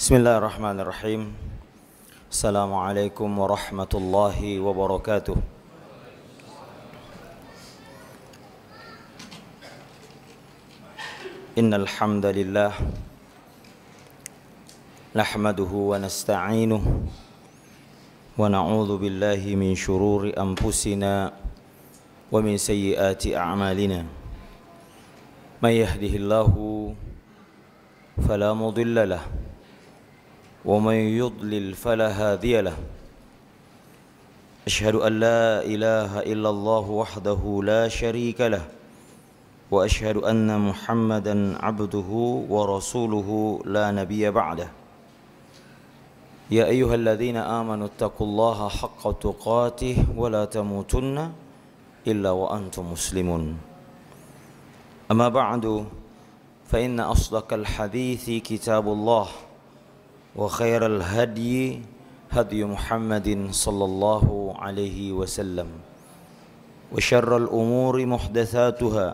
Bismillahirrahmanirrahim. Assalamualaikum warahmatullahi wabarakatuh. Innal hamdalillah nahmaduhu wa nasta'inuhu wa na'udzu billahi min shururi anfusina wa min sayyiati a'malina. May yahdihillahu fala mudilla lahu ومن يضلل فلا هادي له أشهد أن لا إله إلا الله وحده لا شريك له وأشهد أن محمدا عبده ورسوله لا نبي بعده يا أيها الذين آمنوا اتقوا الله حق تقاته ولا تموتن إلا وأنتم مسلمون أما بعد فإن أصدق الحديث كتاب الله وخير الهدي هدي محمد صلى الله عليه وسلم وشر الأمور محدثاتها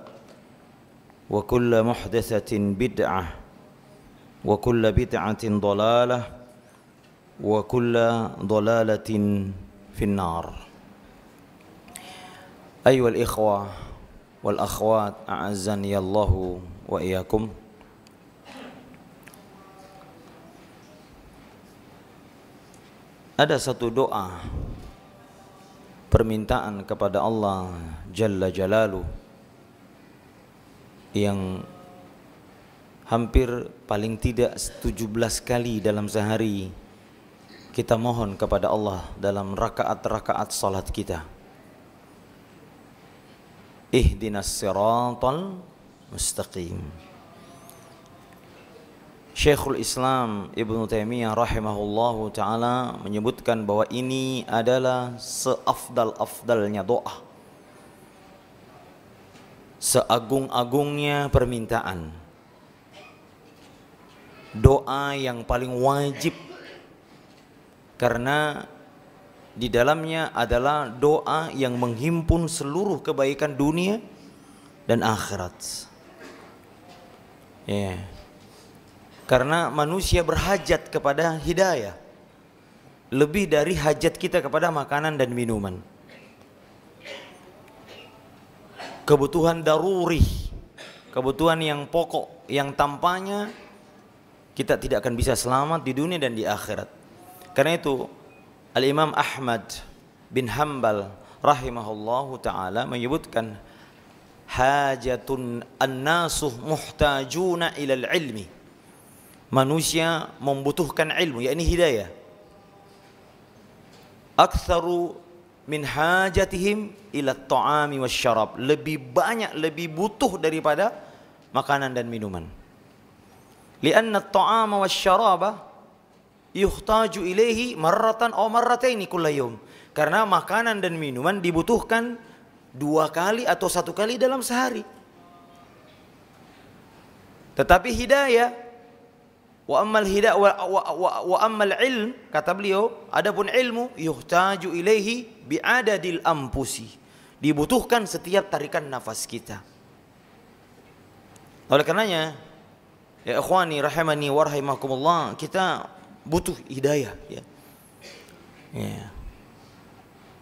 وكل محدثة بدعة وكل بدعة ضلالة وكل ضلالة في النار. أيها الإخوة والأخوات أعزني الله وإياكم. Ada satu doa permintaan kepada Allah Jalla Jalaluh yang hampir paling tidak 17 kali dalam sehari kita mohon kepada Allah dalam rakaat-rakaat salat kita. Ihdinas siratal mustaqim. Syekhul Islam Ibnu Taimiyah rahimahullahu ta'ala menyebutkan bahwa ini adalah seafdal-afdalnya doa, seagung-agungnya permintaan, doa yang paling wajib karena di dalamnya adalah doa yang menghimpun seluruh kebaikan dunia dan akhirat. Karena manusia berhajat kepada hidayah lebih dari hajat kita kepada makanan dan minuman. Kebutuhan daruri, kebutuhan yang pokok, yang tanpanya kita tidak akan bisa selamat di dunia dan di akhirat. Karena itu Al-Imam Ahmad bin Hanbal rahimahullahu ta'ala menyebutkan hajatun an-nasuh muhtajuna ilal ilmi. Manusia membutuhkan ilmu, yakni hidayah. Aktsaru min hajatihim ila at-ta'ami wasyarab. Lebih banyak, lebih butuh daripada makanan dan minuman. Lianna at-ta'ama wasyaraba yuhtaju ilaihi marratan aw marrataini kulla yawm. Karena makanan dan minuman dibutuhkan 2 kali atau 1 kali dalam sehari. Tetapi hidayah wa ammal ilm, kata beliau, adapun ilmu yuhtaju ilaihi bi'adadil ampusi, dibutuhkan setiap tarikan nafas kita. Oleh karenanya ya ikhwani rahimani wa rahimakumullah, kita butuh hidayah ya.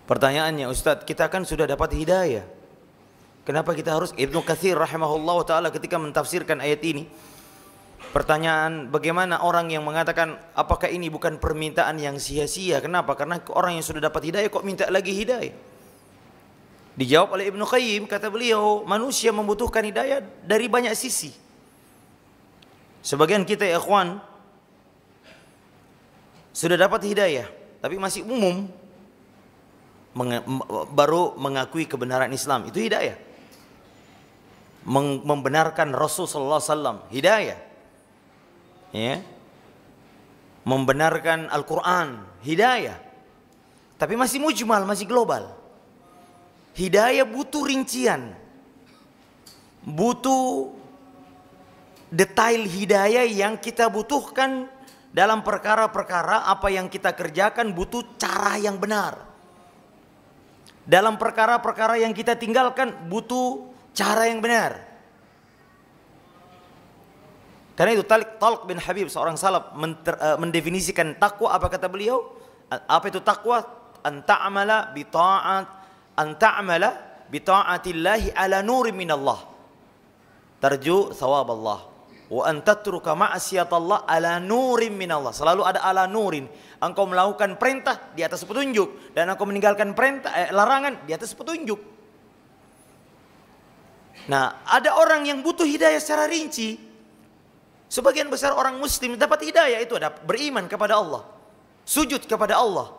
Pertanyaannya, Ustaz, kita kan sudah dapat hidayah, kenapa kita harus? Ibnu Katsir rahimahullah ta'ala ketika mentafsirkan ayat ini, pertanyaan bagaimana orang yang mengatakan apakah ini bukan permintaan yang sia-sia? Kenapa? Karena orang yang sudah dapat hidayah kok minta lagi hidayah? Dijawab oleh Ibnu Qayyim, kata beliau, manusia membutuhkan hidayah dari banyak sisi. Sebagian kita ya ikhwan sudah dapat hidayah tapi masih umum, baru mengakui kebenaran Islam, itu hidayah. Membenarkan Rasul sallallahu alaihi wasallam, hidayah. Ya, membenarkan Al-Quran, hidayah. Tapi masih mujmal, masih global. Hidayah butuh rincian, butuh detail hidayah yang kita butuhkan dalam perkara-perkara apa yang kita kerjakan, butuh cara yang benar. Dalam perkara-perkara yang kita tinggalkan butuh cara yang benar. Karena itu Talq bin Habib, seorang salaf, mendefinisikan takwa. Apa kata beliau? Apa itu takwa? An ta'amala bi ta'atillahi ala nurin minallah, tarju thawab Allah, wa an tatruka ma'asiyatallah ala nurin minallah. Selalu ada ala nurin. Engkau melakukan perintah di atas petunjuk, dan engkau meninggalkan larangan di atas petunjuk. Nah, ada orang yang butuh hidayah secara rinci. Sebagian besar orang muslim dapat hidayah itu ada beriman kepada Allah, sujud kepada Allah.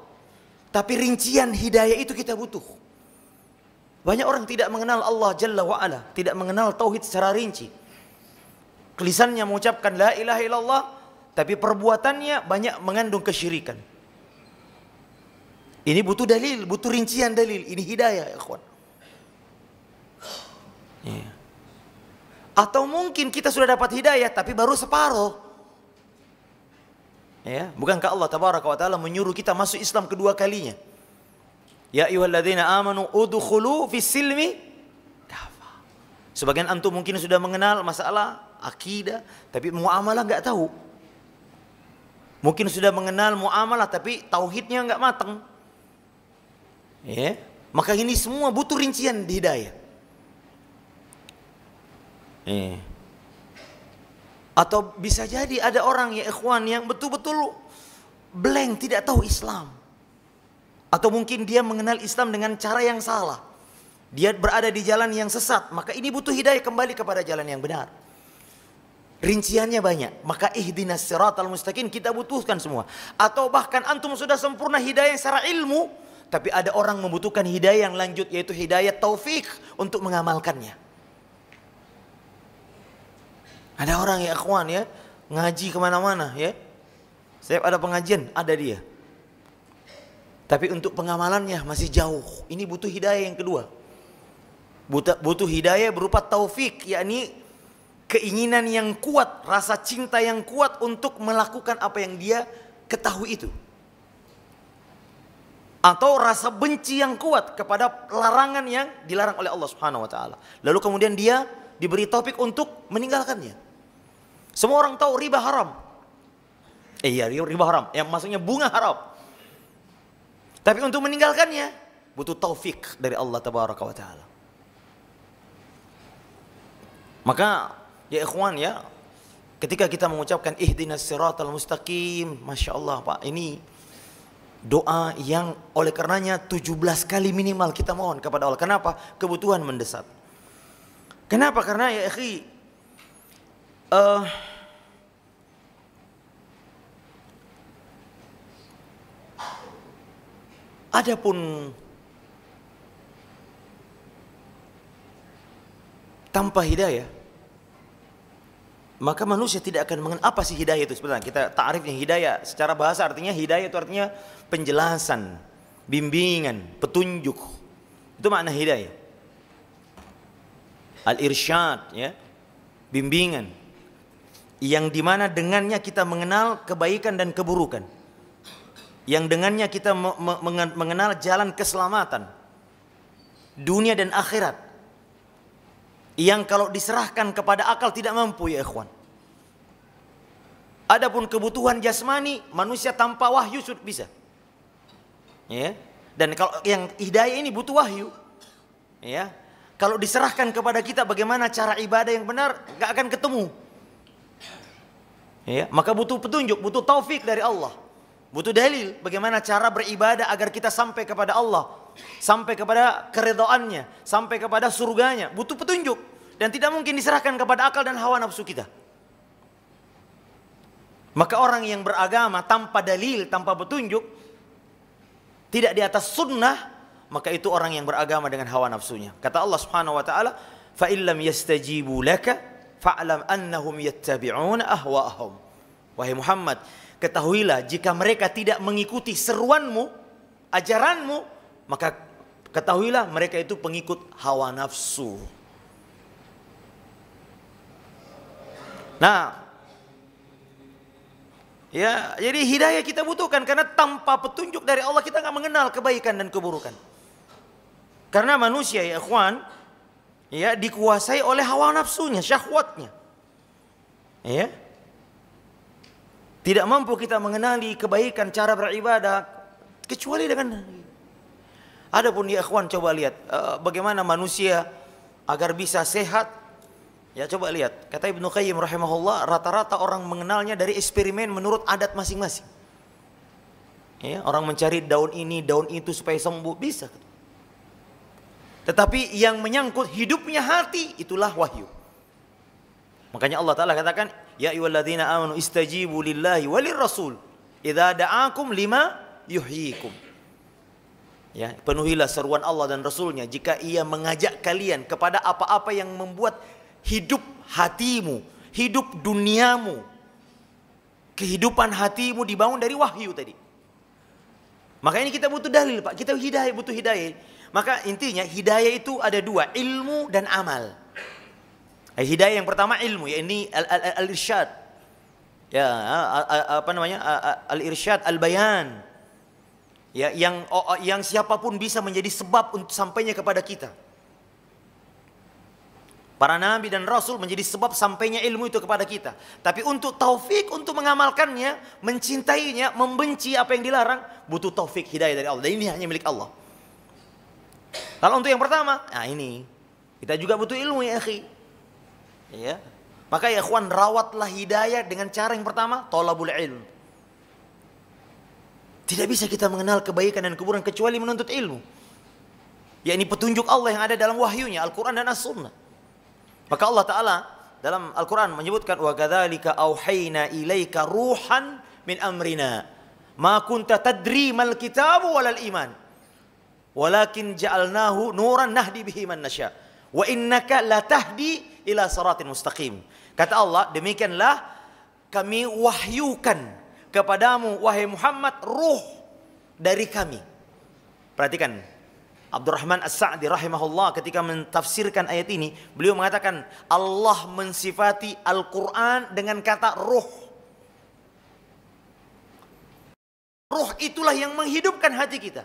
Tapi rincian hidayah itu kita butuh. Banyak orang tidak mengenal Allah Jalla wa'ala, tidak mengenal tauhid secara rinci. Lisannya mengucapkan la ilaha illallah, tapi perbuatannya banyak mengandung kesyirikan. Ini butuh dalil, butuh rincian dalil. Ini hidayah, ya ikhwan. Yeah. Atau mungkin kita sudah dapat hidayah tapi baru separuh. Ya, bukankah Allah tabaraka wa taala menyuruh kita masuk Islam kedua kalinya? Ya ayyuhalladzina amanu udkhulu fis silmi kafah. Sebagian antum mungkin sudah mengenal masalah akidah tapi muamalah enggak tahu. Mungkin sudah mengenal muamalah tapi tauhidnya enggak matang. Ya, maka ini semua butuh rincian di hidayah. Atau bisa jadi ada orang, ya ikhwan, yang betul-betul blank, tidak tahu Islam. Atau mungkin dia mengenal Islam dengan cara yang salah. Dia berada di jalan yang sesat. Maka ini butuh hidayah kembali kepada jalan yang benar. Rinciannya banyak. Maka ihdinas siratal mustaqim kita butuhkan semua. Atau bahkan antum sudah sempurna hidayah secara ilmu, tapi ada orang membutuhkan hidayah yang lanjut, yaitu hidayah taufik untuk mengamalkannya. Ada orang, ya ikhwan, ya, ngaji kemana-mana, ya. Setiap ada pengajian, ada dia. Tapi untuk pengamalannya masih jauh. Ini butuh hidayah yang kedua. Butuh hidayah berupa taufik, yakni keinginan yang kuat, rasa cinta yang kuat untuk melakukan apa yang dia ketahui itu. Atau rasa benci yang kuat kepada larangan yang dilarang oleh Allah Subhanahu wa taala. Lalu kemudian dia diberi taufik untuk meninggalkannya. Semua orang tahu riba haram. Iya, riba haram. Yang maksudnya bunga haram. Tapi untuk meninggalkannya butuh taufik dari Allah Tabaraka wa Ta'ala. Maka ya ikhwan, ya, ketika kita mengucapkan ihdinas siratal mustaqim, Masya Allah Pak, ini doa yang oleh karenanya 17 kali minimal kita mohon kepada Allah. Kenapa? Kebutuhan mendesak. Kenapa? Karena ya akhi, adapun tanpa hidayah, maka manusia tidak akan mengenal apa sih hidayah itu sebenarnya. Kita ta'rifnya hidayah secara bahasa, artinya hidayah itu artinya penjelasan, bimbingan, petunjuk. Itu makna hidayah. Al-irsyad, ya, bimbingan, yang dimana dengannya kita mengenal kebaikan dan keburukan, yang dengannya kita mengenal jalan keselamatan dunia dan akhirat, yang kalau diserahkan kepada akal tidak mampu, ya ikhwan. Adapun kebutuhan jasmani, manusia tanpa wahyu sudah bisa, ya. Dan kalau yang hidayah ini butuh wahyu, ya. Kalau diserahkan kepada kita bagaimana cara ibadah yang benar, gak akan ketemu. Ya, maka butuh petunjuk, butuh taufik dari Allah. Butuh dalil bagaimana cara beribadah agar kita sampai kepada Allah, sampai kepada keridhaannya, sampai kepada surganya. Butuh petunjuk dan tidak mungkin diserahkan kepada akal dan hawa nafsu kita. Maka orang yang beragama tanpa dalil, tanpa petunjuk, tidak di atas sunnah, maka itu orang yang beragama dengan hawa nafsunya. Kata Allah Subhanahu wa taala, "Fa illam yastajibu laka fa'lam annahum yattabi'una ahwa'ahum." Wahai Muhammad, ketahuilah jika mereka tidak mengikuti seruanmu, ajaranmu, maka ketahuilah mereka itu pengikut hawa nafsu. Nah, ya, jadi hidayah kita butuhkan, karena tanpa petunjuk dari Allah kita nggak mengenal kebaikan dan keburukan. Karena manusia, ya ikhwan, ya, dikuasai oleh hawa nafsunya, syahwatnya. Ya. Tidak mampu kita mengenali kebaikan cara beribadah kecuali dengan. Adapun ya ikhwan, coba lihat bagaimana manusia agar bisa sehat. Ya coba lihat, kata Ibnu Qayyim rahimahullah, rata-rata orang mengenalnya dari eksperimen menurut adat masing-masing. Ya, orang mencari daun ini, daun itu supaya sembuh, bisa. Tetapi yang menyangkut hidupnya hati, itulah wahyu. Makanya Allah Ta'ala katakan, ya ayyuhalladzina amanu istajibu lillahi walir rasul idza da'akum lima yuhyikum. Ya, penuhilah seruan Allah dan Rasulnya jika ia mengajak kalian kepada apa-apa yang membuat hidup hatimu, hidup duniamu, kehidupan hatimu dibangun dari wahyu tadi. Makanya kita butuh dalil, Pak. Kita hidayah, butuh hidayah. Maka intinya hidayah itu ada dua, ilmu dan amal. Hidayah yang pertama ilmu, ya ini al-irsyad. Ya, apa namanya? Al-irsyad, al-bayan. Ya, yang siapapun bisa menjadi sebab untuk sampainya kepada kita. Para nabi dan rasul menjadi sebab sampainya ilmu itu kepada kita. Tapi untuk taufik untuk mengamalkannya, mencintainya, membenci apa yang dilarang, butuh taufik hidayah dari Allah. Dan ini hanya milik Allah. Kalau untuk yang pertama, nah ini kita juga butuh ilmu ya akhi. Ya. Maka ya ikhwan, rawatlah hidayah dengan cara yang pertama, thalabul ilm. Tidak bisa kita mengenal kebaikan dan keburukan kecuali menuntut ilmu. Ya ini petunjuk Allah yang ada dalam wahyunya, Al-Quran dan As-Sunnah. Maka Allah Ta'ala dalam Al-Quran menyebutkan, wa kadzalika auhayna ilaika ruhan min amrina ma kunta tadri mal kitabu walal iman walakin ja'alnahu nuran nahdi bihi man nasya wa innaka latahdi ila siratin mustaqim. Kata Allah, demikianlah kami wahyukan kepadamu wahai Muhammad ruh dari kami. Perhatikan, Abdurrahman As-Sa'di rahimahullah ketika mentafsirkan ayat ini, beliau mengatakan Allah mensifati Al-Quran dengan kata ruh. Ruh itulah yang menghidupkan hati kita.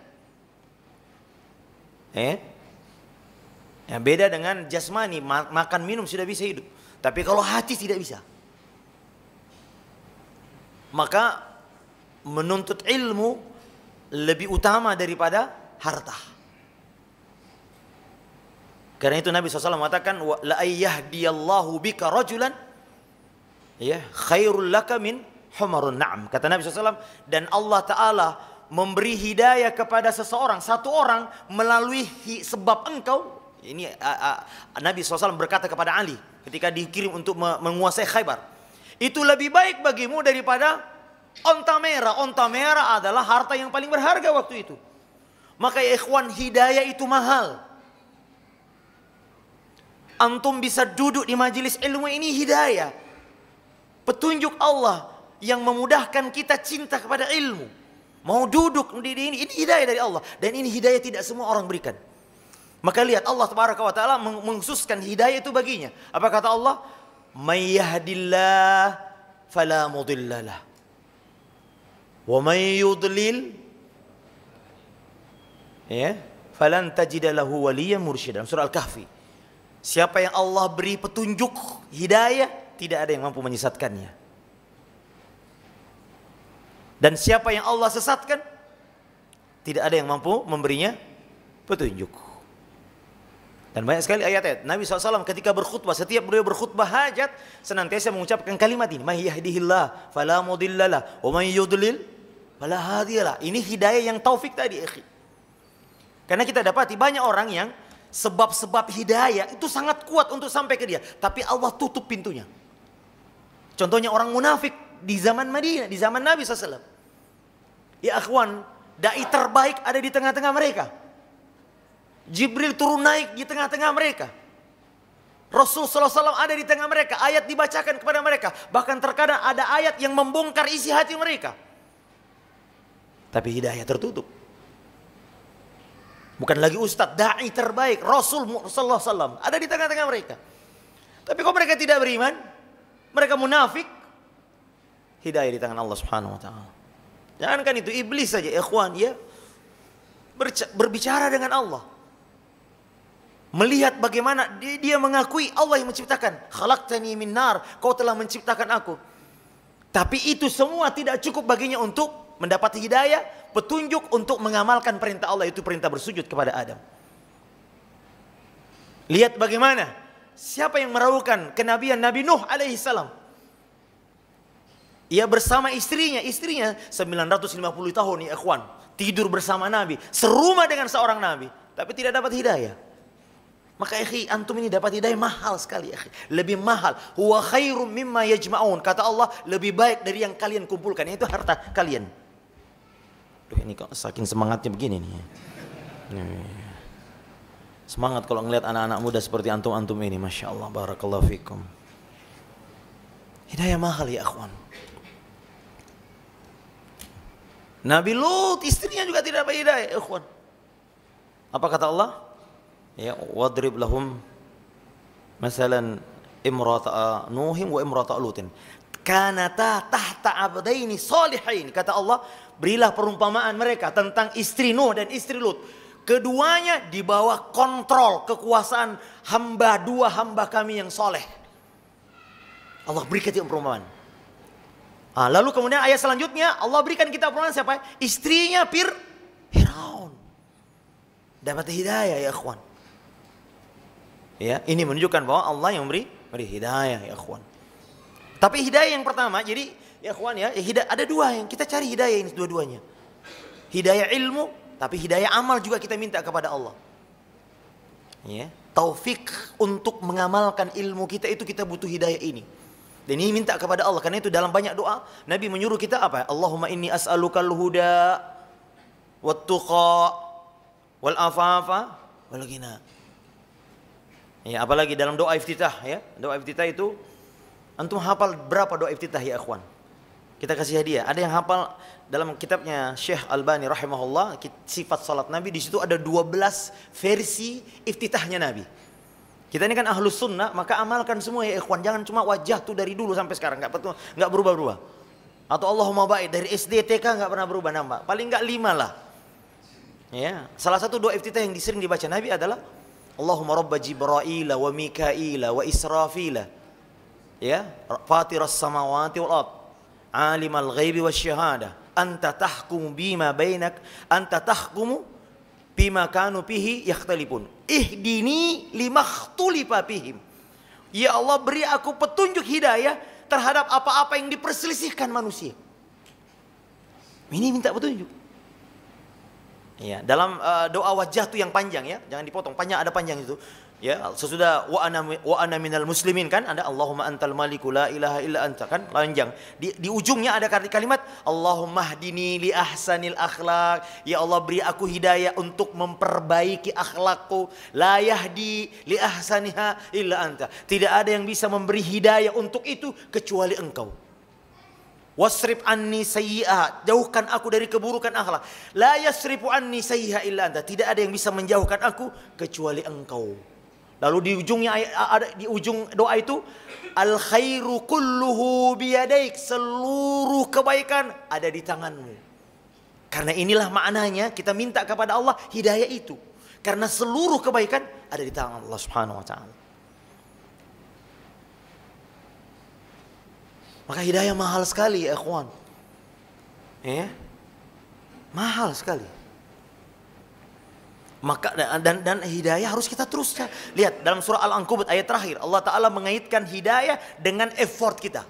Ya, beda dengan jasmani, makan minum sudah bisa hidup. Tapi kalau hati tidak bisa. Maka menuntut ilmu lebih utama daripada harta. Karena itu Nabi SAW mengatakan, la ayyahdiyallahu bika rajulan ya khairul laka min humarun na'am. Kata Nabi SAW, dan Allah Ta'ala memberi hidayah kepada seseorang, satu orang melalui sebab engkau. Ini Nabi SAW berkata kepada Ali ketika dikirim untuk menguasai Khaybar, itu lebih baik bagimu daripada onta merah. Onta merah adalah harta yang paling berharga waktu itu. Maka ya ikhwan, hidayah itu mahal. Antum bisa duduk di majelis ilmu ini hidayah. Petunjuk Allah yang memudahkan kita cinta kepada ilmu. Mau duduk di ini hidayah dari Allah. Dan ini hidayah tidak semua orang berikan. Maka lihat Allah Tabaraka wa Ta'ala mengkhususkan hidayah itu baginya. Apa kata Allah? May yahdillah fala mudhillalah. Wa may yudlil ya falan tajida lahu waliyan mursyida. Surah Al-Kahfi. Siapa yang Allah beri petunjuk hidayah, tidak ada yang mampu menyesatkannya. Dan siapa yang Allah sesatkan, tidak ada yang mampu memberinya petunjuk. Dan banyak sekali ayat-ayat Nabi SAW ketika berkhutbah, setiap beliau berkhutbah hajat, senantiasa mengucapkan kalimat ini, may yahdihillah fala mudhillalah wa may yudlil fala hadiyalah. Ini hidayah yang taufik tadi, akhi. Karena kita dapati banyak orang yang sebab-sebab hidayah itu sangat kuat untuk sampai ke dia, tapi Allah tutup pintunya. Contohnya orang munafik di zaman Madinah, di zaman Nabi SAW. Ya akhwan, dai terbaik ada di tengah-tengah mereka. Jibril turun naik di tengah-tengah mereka. Rasul SAW ada di tengah mereka. Ayat dibacakan kepada mereka. Bahkan terkadang ada ayat yang membongkar isi hati mereka. Tapi hidayah tertutup. Bukan lagi ustadz, da'i terbaik, Rasul sallallahu alaihi wasallam ada di tengah-tengah mereka. Tapi kalau mereka tidak beriman, mereka munafik, hidayah di tangan Allah Subhanahu wa taala. Jangankan itu, iblis saja ikhwan ya berbicara dengan Allah. Melihat bagaimana dia mengakui Allah yang menciptakan. Khalaqtani min nar, kau telah menciptakan aku Tapi itu semua tidak cukup baginya untuk mendapat hidayah, petunjuk untuk mengamalkan perintah Allah, itu perintah bersujud kepada Adam. Lihat bagaimana siapa yang meragukan kenabian Nabi Nuh alaihi salam. Ia bersama istrinya 950 tahun ya ikhwan, tidur bersama Nabi, serumah dengan seorang Nabi, tapi tidak dapat hidayah. Maka akhi, antum ini dapat hidayah mahal sekali akhi. Lebih mahal. Huwa khairum mimma yajma'un. Kata Allah, lebih baik dari yang kalian kumpulkan. Itu harta kalian. Duh, ini kok saking semangatnya begini nih. Semangat kalau ngelihat anak-anak muda seperti antum-antum ini. Masya Allah, barakallahu fikum. Hidayah mahal ya akhwan. Nabi Lut, istrinya juga tidak dapat hidayah ya akhwan. Apa kata Allah? Ya, wadrib lahum masalan imrata Nuhin wa imrata Lutin kanata tahta abdaini salihin. Kata Allah, berilah perumpamaan mereka tentang istri Nuh dan istri Lut. Keduanya di bawah kontrol kekuasaan dua hamba kami yang soleh. Allah berikan kita perumpamaan. Lalu kemudian ayat selanjutnya Allah berikan kita perumpamaan siapa? Istrinya Fir'aun. Dapat hidayah ya ikhwan. Ya, ini menunjukkan bahwa Allah yang beri hidayah ya ikhwan. Tapi hidayah yang pertama, jadi ya ikhwan ya, ada dua yang kita cari hidayah ini dua-duanya. Hidayah ilmu, tapi hidayah amal juga kita minta kepada Allah. Ya, taufik untuk mengamalkan ilmu kita itu kita butuh hidayah ini. Dan ini minta kepada Allah, karena itu dalam banyak doa Nabi menyuruh kita apa? Allahumma inni as'alukal huda wat tuqa wal afafa wal ghina. Ya, apalagi dalam doa iftitah ya. Doa iftitah itu antum hafal berapa doa iftitah ya ikhwan? Kita kasih hadiah. Ada yang hafal dalam kitabnya Syekh Albani rahimahullah, sifat salat Nabi, di situ ada 12 versi iftitahnya Nabi. Kita ini kan ahlus sunnah, maka amalkan semua ya ikhwan. Jangan cuma wajah tuh dari dulu sampai sekarang enggak berubah-ubah. Atau Allahumma baik dari SD TK enggak pernah berubah nambah. Paling enggak 5 lah. Ya, salah satu doa iftitah yang sering dibaca Nabi adalah Allahumma rabba Jibraila wa Mikaila wa Israfila, ya, fatiras samawati wal ard, alimal ghaibi wasyahada, anta tahkumu bima bainak, anta tahkumu bima kanu fihi yakhtalifun, ihdini limakhtulifa fihim. Ya Allah, beri aku petunjuk hidayah terhadap apa-apa yang diperselisihkan manusia. Ini minta petunjuk. Ya, dalam doa wajah itu yang panjang ya, jangan dipotong, ada panjang itu. Ya, sesudah wa ana minal muslimin kan ada Allahumma antal maliku la ilaha illa anta kan panjang. Di ujungnya ada kalimat Allahumma hdini li ahsanil akhlak. Ya Allah, beri aku hidayah untuk memperbaiki akhlakku. La yahdi li ahsaniha illa anta. Tidak ada yang bisa memberi hidayah untuk itu kecuali Engkau. Wasrif anni sayyi'ah, jauhkan aku dari keburukan akhlak. La yasrifu anni sayyi'ah illa anta. Tidak ada yang bisa menjauhkan aku kecuali Engkau. Lalu di ujungnya ada di ujung doa itu al khairu kulluhu biyadaik, seluruh kebaikan ada di tanganmu. Karena inilah maknanya kita minta kepada Allah hidayah itu. Karena seluruh kebaikan ada di tangan Allah Subhanahu wa taala. Maka hidayah mahal sekali ya ikhwan. Ya. Mahal sekali. Maka dan hidayah harus kita teruskan. Lihat dalam surah Al-Ankabut ayat terakhir, Allah Ta'ala mengaitkan hidayah dengan effort kita.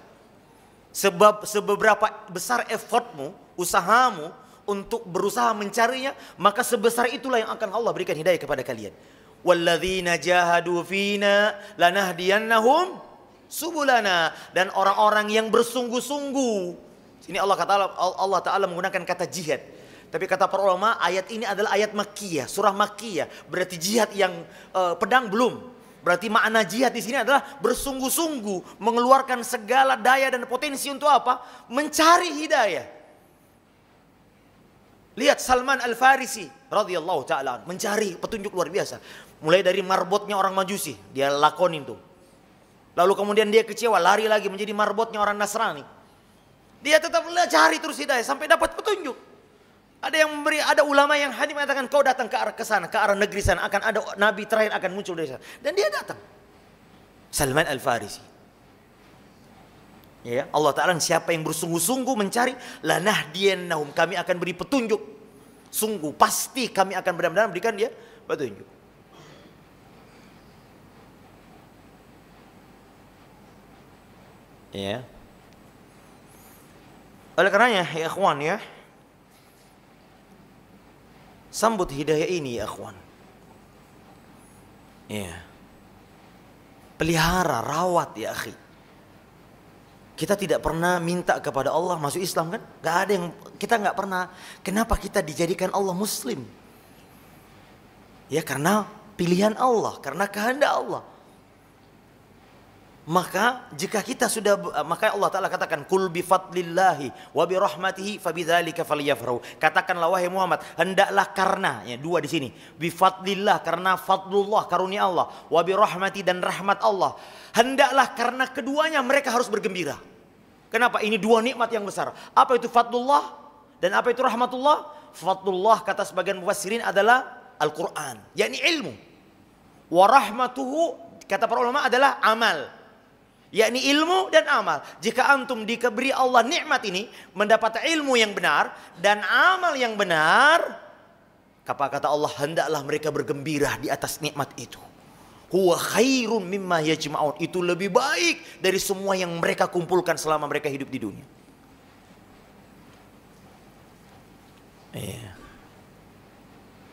Sebab seberapa besar effortmu, usahamu untuk berusaha mencarinya, maka sebesar itulah yang akan Allah berikan hidayah kepada kalian. Walladzina jahadu fina lanahdiyannahum subulana, dan orang-orang yang bersungguh-sungguh. Ini Allah Ta'ala menggunakan kata jihad. Tapi kata para ulama, ayat ini adalah ayat Makkiyah, surah Makkiyah. Berarti jihad yang pedang belum. Berarti makna jihad di sini adalah bersungguh-sungguh, mengeluarkan segala daya dan potensi untuk apa? Mencari hidayah. Lihat Salman Al-Farisi radhiyallahu taala mencari petunjuk luar biasa. Mulai dari marbotnya orang Majusi, dia lakonin tuh. Lalu kemudian dia kecewa, lari lagi menjadi marbotnya orang Nasrani. Dia tetap cari terus hidayah sampai dapat petunjuk. Ada ulama yang hadir mengatakan kau datang ke arah sana, ke arah negeri sana, akan ada nabi terakhir akan muncul dari sana. Dan dia datang. Salman Al-Farisi. Ya, Allah Ta'ala siapa yang bersungguh-sungguh mencari, lanahdiyannahum, kami akan beri petunjuk. Sungguh, pasti kami akan benar-benar berikan dia petunjuk. Ya. Oleh karenanya, ya ikhwan ya, sambut hidayah ini ya ikhwan. Ya. Pelihara, rawat ya akhi. Kita tidak pernah minta kepada Allah masuk Islam kan? Gak ada yang, kita gak pernah. Kenapa kita dijadikan Allah Muslim? Ya karena pilihan Allah, karena kehendak Allah. Maka jika kita sudah, maka Allah Ta'ala katakan, Kul bifadlillahi wa birahmatihi fabidzalika falyafrahu. Katakanlah wahai Muhammad, hendaklah karena, ya dua di sini, bifadlillah, karena fadlullah, karunia Allah, wa birahmati, dan rahmat Allah. Hendaklah karena keduanya mereka harus bergembira. Kenapa? Ini dua nikmat yang besar. Apa itu fadlullah dan apa itu rahmatullah? Fadlullah kata sebagian mufassirin adalah Al-Quran, yakni ilmu. Wa rahmatuhu kata para ulama adalah amal, yakni ilmu dan amal. Jika antum diberi Allah nikmat ini, mendapat ilmu yang benar dan amal yang benar, kata Allah, hendaklah mereka bergembira di atas nikmat itu. Huwa khairun mimma yajma'un, itu lebih baik dari semua yang mereka kumpulkan selama mereka hidup di dunia.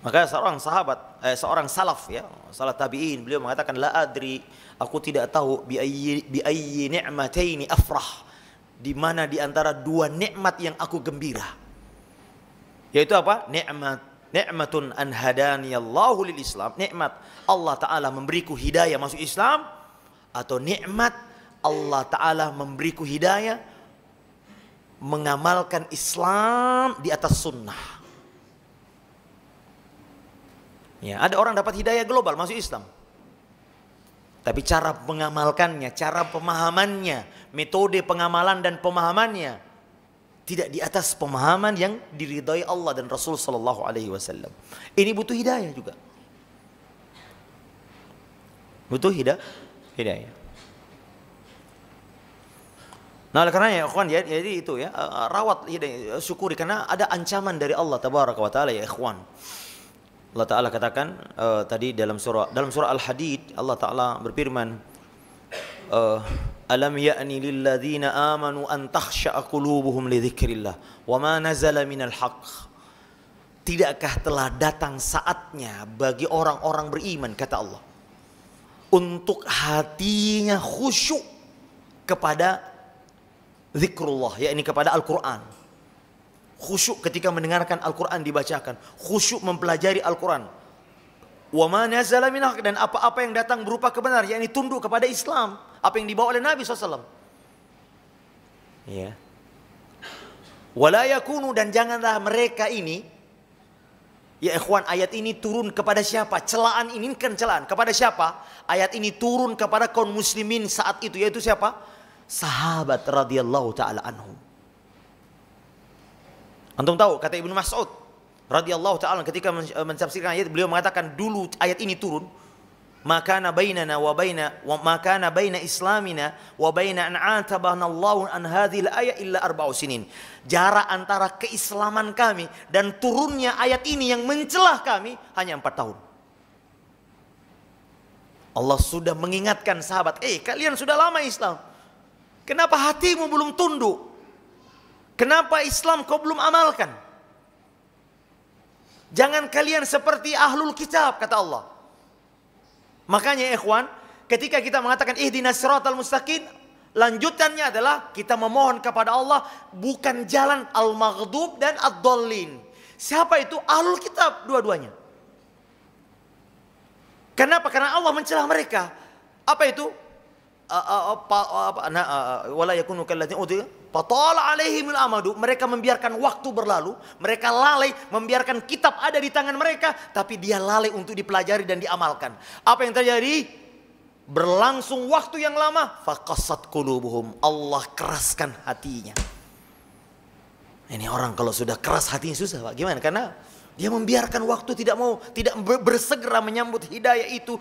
Maka seorang sahabat, seorang salaf ya, salaf tabi'in, beliau mengatakan, la adri, aku tidak tahu bi ayyi ni'mataini afrah, di mana di antara dua nikmat yang aku gembira. Yaitu apa? Ni'matun an hadaniyallahu lil Islam, nikmat Allah Ta'ala memberiku hidayah masuk Islam, atau nikmat Allah Ta'ala memberiku hidayah mengamalkan Islam di atas sunnah. Ya, ada orang dapat hidayah global masuk Islam, tapi cara mengamalkannya, cara pemahamannya, metode pengamalan dan pemahamannya tidak di atas pemahaman yang diridhai Allah dan Rasul sallallahu alaihi wasallam. Ini butuh hidayah juga. Butuh hidayah. Nah, oleh karenanya ya ikhwan, jadi itu ya, rawat hidayah, syukuri, karena ada ancaman dari Allah tabaraka wa taala ya ikhwan. Allah Ta'ala katakan tadi dalam surah Al-Hadid, Allah Ta'ala berfirman, alam ya'ni lilladzina amanu an takhsha'a qulubuhum li dzikrillah wa ma nazala minal haqq. Tidakkah telah datang saatnya bagi orang-orang beriman, kata Allah, untuk hatinya khusyuk kepada zikrullah, yakni kepada Al-Quran. Khusyuk ketika mendengarkan Al-Quran dibacakan, khusyuk mempelajari Al-Quran. Wa ma nazala min haqq, dan apa-apa yang datang berupa kebenaran, yakni tunduk kepada Islam, apa yang dibawa oleh Nabi SAW. Ya. Wala yakunu, dan janganlah mereka ini, ya ikhwan, ayat ini turun kepada siapa? Celaan ini kan celaan kepada siapa? Ayat ini turun kepada kaum muslimin saat itu, yaitu siapa? Sahabat radhiyallahu taala anhum. Antum tahu kata Ibnu Mas'ud radhiyallahu taala ketika mentafsirkan ayat, beliau mengatakan dulu ayat ini turun, maka bainana wa baina islamina wa baina an atabana Allah an hadhil ayat illa 4 sinin. Jarak antara keislaman kami dan turunnya ayat ini yang mencelah kami hanya 4 tahun. Allah sudah mengingatkan sahabat, kalian sudah lama Islam, kenapa hatimu belum tunduk? Kenapa Islam kau belum amalkan? Jangan kalian seperti ahlul kitab, kata Allah. Makanya ikhwan, ketika kita mengatakan ihdinas siratal mustaqim, lanjutannya adalah kita memohon kepada Allah bukan jalan al-maghdub dan ad-dallin. Siapa itu? Ahlul kitab dua-duanya. Kenapa? Karena Allah mencela mereka. Apa itu? Wala yakunu kalladzina utu fatala alaihimul amadu. Mereka membiarkan waktu berlalu, mereka lalai membiarkan kitab ada di tangan mereka, tapi dia lalai untuk dipelajari dan diamalkan. Apa yang terjadi? Berlangsung waktu yang lama, faqassat qulubuhum, Allah keraskan hatinya. Ini orang kalau sudah keras hatinya susah, Pak. Gimana? Karena dia membiarkan waktu, tidak bersegera menyambut hidayah itu.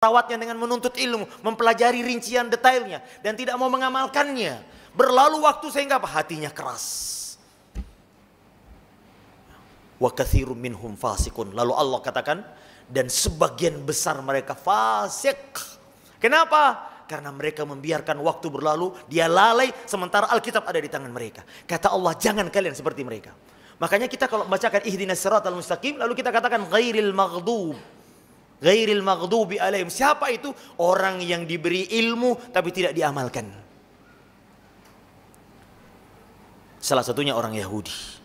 merawatnya dengan menuntut ilmu, mempelajari rincian detailnya, dan tidak mau mengamalkannya. Berlalu waktu sehingga apa? Hatinya keras. Wa katsirun minhum fasikun. Lalu Allah katakan, dan sebagian besar mereka fasik. Kenapa? Karena mereka membiarkan waktu berlalu, dia lalai sementara Alkitab ada di tangan mereka. Kata Allah, jangan kalian seperti mereka. Makanya kita kalau membacakan ihdinas siratal mustaqim, lalu kita katakan ghairil maghdub. Ghairil maghdubi alaihim. Siapa itu? Orang yang diberi ilmu tapi tidak diamalkan. Salah satunya orang Yahudi.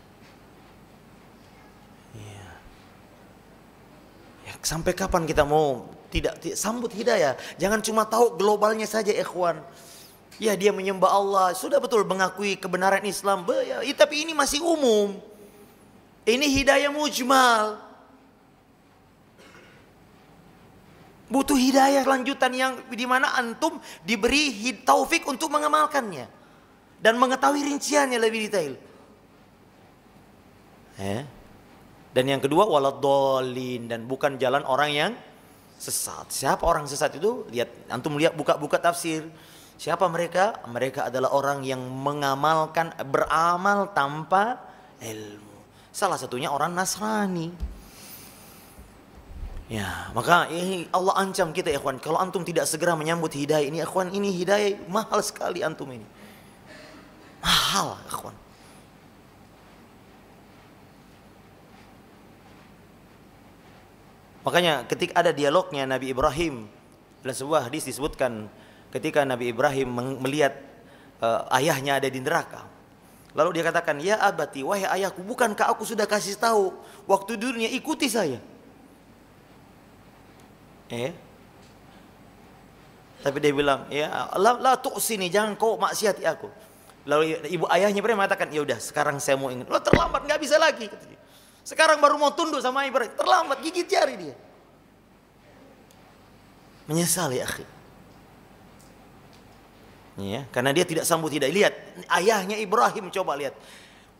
Ya, sampai kapan kita mau tidak sambut hidayah? Jangan cuma tahu globalnya saja, ikhwan. Ya, dia menyembah Allah, sudah betul mengakui kebenaran Islam, tapi ini masih umum. Ini hidayah mujmal. Butuh hidayah lanjutan yang dimana antum diberi taufik untuk mengamalkannya dan mengetahui rinciannya lebih detail. Dan yang kedua, waladhdallin, dan bukan jalan orang yang sesat. Siapa orang sesat itu? Lihat, antum lihat, buka tafsir. Siapa mereka? Mereka adalah orang yang mengamalkan, beramal tanpa ilmu. Salah satunya orang Nasrani. Ya, maka ini Allah ancam kita, ya ikhwan. Kalau antum tidak segera menyambut hidayah ini, ikhwan, ini hidayah mahal sekali antum ini. Mahal, ikhwan. Makanya ketika ada dialognya Nabi Ibrahim, dalam sebuah hadis disebutkan ketika Nabi Ibrahim melihat ayahnya ada di neraka. Lalu dia katakan, ya abati, wahai ayahku, bukankah aku sudah kasih tahu waktu dunia ikuti saya? Tapi dia bilang, ya la tu'sini, jangan kau maksiati aku. Lalu ibu ayahnya Ibrahim mengatakan, ya udah sekarang saya mau ingin. Lo terlambat, nggak bisa lagi. Sekarang baru mau tunduk sama Ibrahim, terlambat, gigit jari dia. Menyesal ya akhi. Ya, karena dia tidak sambut hidayah. Lihat ayahnya Ibrahim, coba lihat.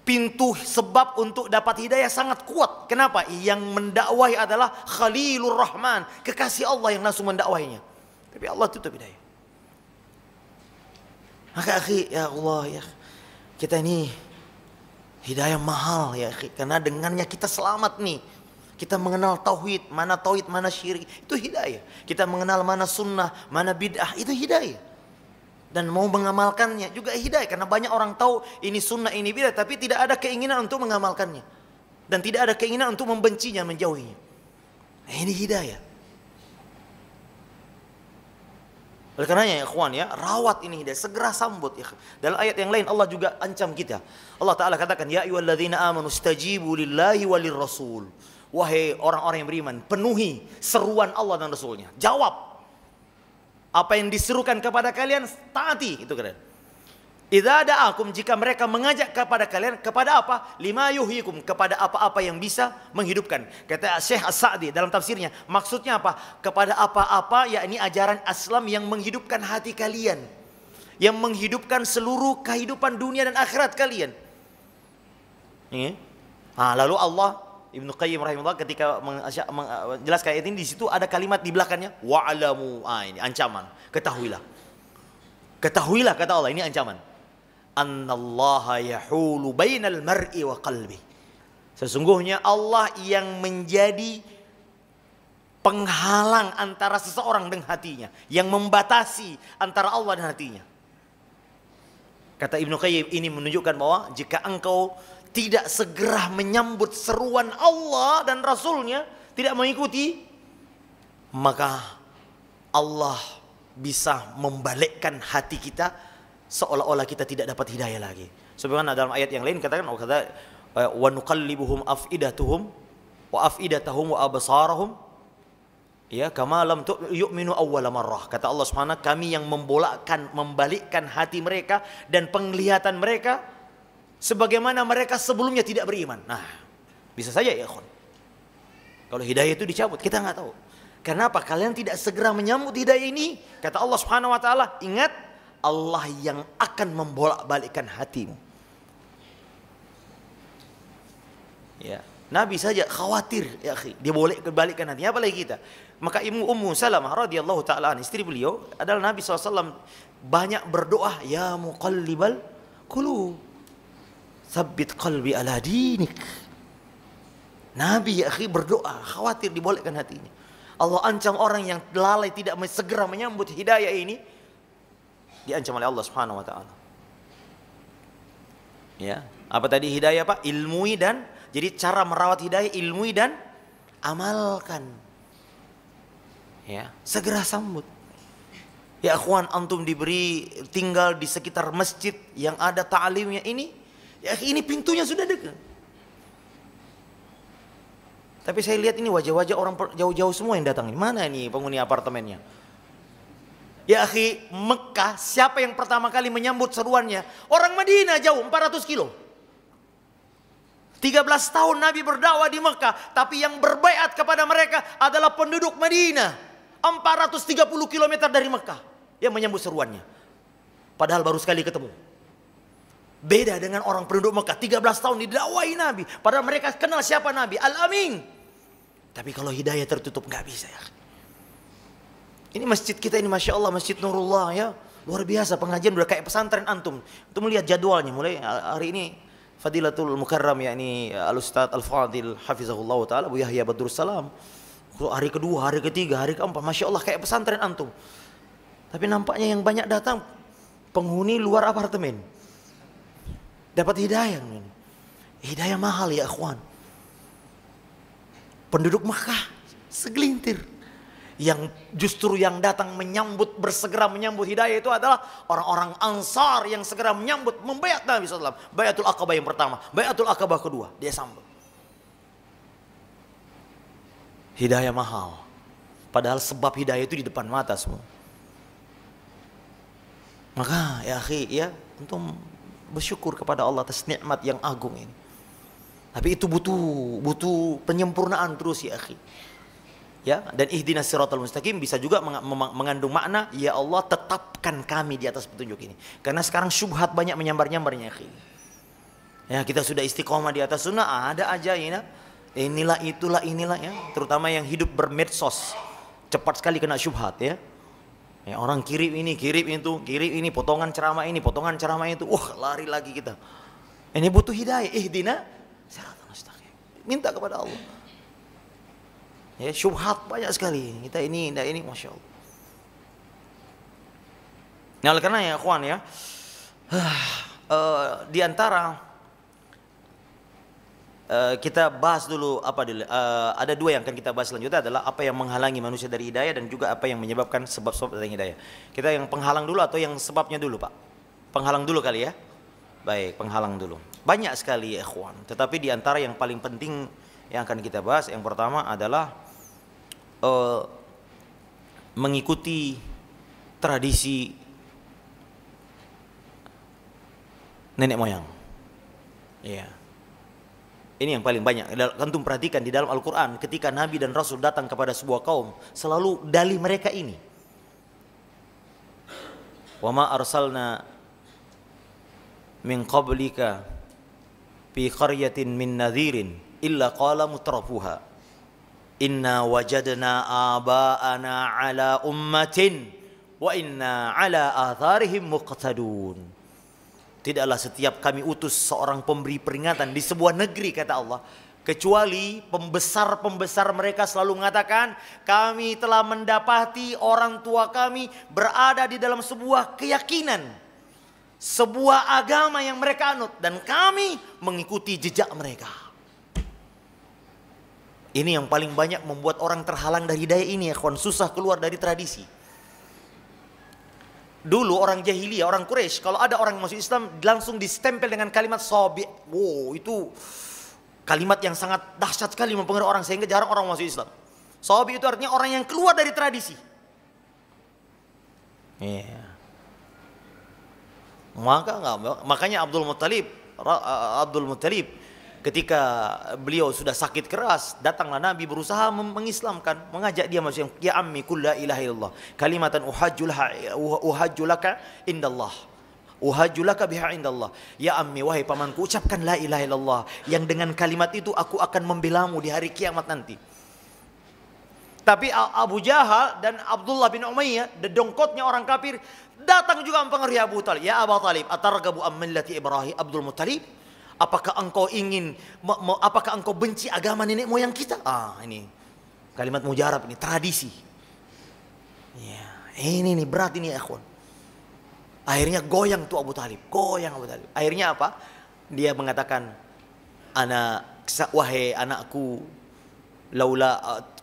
Pintu sebab untuk dapat hidayah sangat kuat. Kenapa? Yang mendakwahi adalah Khalilur Rahman, kekasih Allah yang langsung mendakwahinya. Tapi Allah tutup hidayah. Maka akhi, ya Allah, ya kita ini hidayah mahal ya akhi, karena dengannya kita selamat nih. Kita mengenal tauhid, mana syirik, itu hidayah. Kita mengenal mana sunnah, mana bid'ah, itu hidayah. Dan mau mengamalkannya juga hidayah, karena banyak orang tahu ini sunnah, ini bid'ah, tapi tidak ada keinginan untuk mengamalkannya dan tidak ada keinginan untuk membencinya, menjauhinya. Ini hidayah. Oleh karenanya ya ikhwan, ya rawat ini hidayah, segera sambut ya. Dalam ayat yang lain Allah juga ancam kita. Allah Ta'ala katakan, ya ayyuhalladzina amanu stajibu lillahi walir rasul. Wahai orang-orang yang beriman, penuhi seruan Allah dan Rasulnya. Jawab apa yang diserukan kepada kalian, taati, itu keren. Idza da'akum, jika mereka mengajak kepada kalian, kepada apa? Lima yuhyikum, kepada apa-apa yang bisa menghidupkan. Kata Syekh As-Sa'di dalam tafsirnya, maksudnya apa? Kepada apa-apa, yakni ajaran Islam yang menghidupkan hati kalian, yang menghidupkan seluruh kehidupan dunia dan akhirat kalian. Lalu Allah Ibnu Qayyim rahimahullah ketika menjelaskan ayat ini, di situ ada kalimat di belakangnya, wa'lamu, ini ancaman, ketahuilah. Ketahuilah, kata Allah, ini ancaman. Annallaha yahulu bainal mar'i wa qalbi. Sesungguhnya Allah yang menjadi penghalang antara seseorang dengan hatinya, yang membatasi antara Allah dan hatinya. Kata Ibnu Qayyim, ini menunjukkan bahwa jika engkau tidak segera menyambut seruan Allah dan Rasulnya, tidak mengikuti, maka Allah bisa membalikkan hati kita seolah-olah kita tidak dapat hidayah lagi. Sebagaimana dalam ayat yang lain katakan, wa nuqallibuhum afidatuhum wa afidatahum wa absarahum, ya kama lam yu'minu awwala marrah. Kata Allah Subhanahu, kami yang membalikkan hati mereka dan penglihatan mereka sebagaimana mereka sebelumnya tidak beriman. Nah, bisa saja ya ikhwan, kalau hidayah itu dicabut, kita nggak tahu. Kenapa kalian tidak segera menyambut hidayah ini? Kata Allah Subhanahu wa taala, ingat Allah yang akan membolak-balikkan hatimu. Ya, Nabi saja khawatir ya akhi, dia boleh kebalikkan hatinya, apalagi kita. Maka Ummu Salamah radhiyallahu taala istri beliau adalah Nabi SAW banyak berdoa, ya muqallibal qulub, tsabbit qalbi ala dinik. Nabi ya akhi berdoa, khawatir dibolehkan hatinya. Allah ancam orang yang lalai tidak segera menyambut hidayah ini, diancam oleh Allah Subhanahu wa taala. Ya, apa tadi hidayah Pak? Ilmui dan jadi cara merawat hidayah, ilmui dan amalkan. Ya, segera sambut. Ya akhwan, antum diberi tinggal di sekitar masjid yang ada ta'limnya ini, ya ini pintunya sudah dekat. Tapi saya lihat ini wajah-wajah orang jauh-jauh semua yang datang. Mana ini penghuni apartemennya? Ya akhi, Mekah siapa yang pertama kali menyambut seruannya? Orang Madinah jauh 400 kilo. 13 tahun Nabi berdakwah di Mekah, tapi yang berbaiat kepada mereka adalah penduduk Madinah 430 km dari Mekah yang menyambut seruannya. Padahal baru sekali ketemu. Beda dengan orang penduduk Mekah 13 tahun didakwahi Nabi, padahal mereka kenal siapa Nabi, Al-Amin. Tapi kalau hidayah tertutup nggak bisa ya. Ini masjid kita ini Masya Allah, Masjid Nurullah ya. Luar biasa, pengajian udah kayak pesantren antum. Itu melihat jadwalnya, mulai hari ini Fadilatul Mukarram yakni Al-Ustadz Al-Fadil Hafizahullah Ta'ala Bu Yahya Badrul Salam. Hari kedua, hari ketiga, hari keempat, Masya Allah kayak pesantren antum. Tapi nampaknya yang banyak datang penghuni luar apartemen. Dapat hidayah. Hidayah mahal ya akhwan. Penduduk Makkah segelintir. Yang justru yang datang menyambut, bersegera menyambut hidayah itu adalah orang-orang Ansar yang segera menyambut, membaiat Nabi SAW. Baiatul Aqabah yang pertama, Baiatul Aqabah kedua, dia sambut. Hidayah mahal. Padahal sebab hidayah itu di depan mata semua. Maka ya akhi ya, untuk bersyukur kepada Allah atas nikmat yang agung ini. Tapi itu butuh penyempurnaan terus ya akhi. Ya, dan ihdinas siratal mustaqim bisa juga mengandung makna ya Allah tetapkan kami di atas petunjuk ini. Karena sekarang syubhat banyak menyambar-nyambarnya akhi. Ya, kita sudah istiqomah di atas sunnah, ada aja ya. Inilah itulah inilah ya, terutama yang hidup bermedsos. Cepat sekali kena syubhat ya. Ya, orang kirim ini, kirim itu, kirim ini, potongan ceramah ini, potongan ceramah itu. Lari lagi kita. Ini butuh hidayah, ihdinas siratal mustaqim. Minta kepada Allah. Ya, syubhat banyak sekali. Kita ini, Masya Allah. Nah, oleh karena ya, akhwan ya, di antara kita bahas dulu ada dua yang akan kita bahas selanjutnya adalah apa yang menghalangi manusia dari hidayah dan juga apa yang menyebabkan sebab-sebab dari hidayah. Kita yang penghalang dulu atau yang sebabnya dulu, Pak? Penghalang dulu kali ya. Baik, penghalang dulu. Banyak sekali ya, ikhwan. Tetapi di antara yang paling penting yang akan kita bahas, yang pertama adalah mengikuti tradisi nenek moyang. Ya. Ini yang paling banyak. Antum perhatikan di dalam Al-Quran, ketika Nabi dan Rasul datang kepada sebuah kaum, selalu dalih mereka ini. Wa ma arsalna min qablika fi qaryatin min nadhirin illa qala mutrafuha inna wajadna aba'ana ala ummatin wa inna ala atharihim muqtadun. Tidaklah setiap kami utus seorang pemberi peringatan di sebuah negeri, kata Allah, kecuali pembesar-pembesar mereka selalu mengatakan, kami telah mendapati orang tua kami berada di dalam sebuah keyakinan, sebuah agama yang mereka anut, dan kami mengikuti jejak mereka. Ini yang paling banyak membuat orang terhalang dari hidayah ini, ya kawan, susah keluar dari tradisi. Dulu orang jahiliyah, orang Quraisy, kalau ada orang masuk Islam langsung distempel dengan kalimat sabi. Wow, itu kalimat yang sangat dahsyat sekali mempengaruhi orang sehingga jarang orang masuk Islam. Sabi itu artinya orang yang keluar dari tradisi. Yeah. Makanya Abdul Muttalib ketika beliau sudah sakit keras, datanglah Nabi berusaha mengislamkan, mengajak dia masuk. Ya ammi qul la ilaha illallah kalimatan uhajjulaka indallah. Uhajjulaka biha indallah. Ya ammi, wahai pamanku, ucapkan la ilaha illallah yang dengan kalimat itu aku akan membelamu di hari kiamat nanti. Tapi Abu Jahal dan Abdullah bin Umayyah, dedongkotnya orang kafir, datang juga mempengaruhi Abu Talib. Ya Abu Talib, atargabu am millati Ibrahim Abdul Muttalib? Apakah engkau ingin, apakah engkau benci agama nenek moyang kita? Ini kalimat mujarab, ini tradisi. Ya, ini nih berat ini ya ikhwan. Akhirnya goyang tuh Abu Talib, goyang Abu Talib. Akhirnya apa? Dia mengatakan, wahai anakku,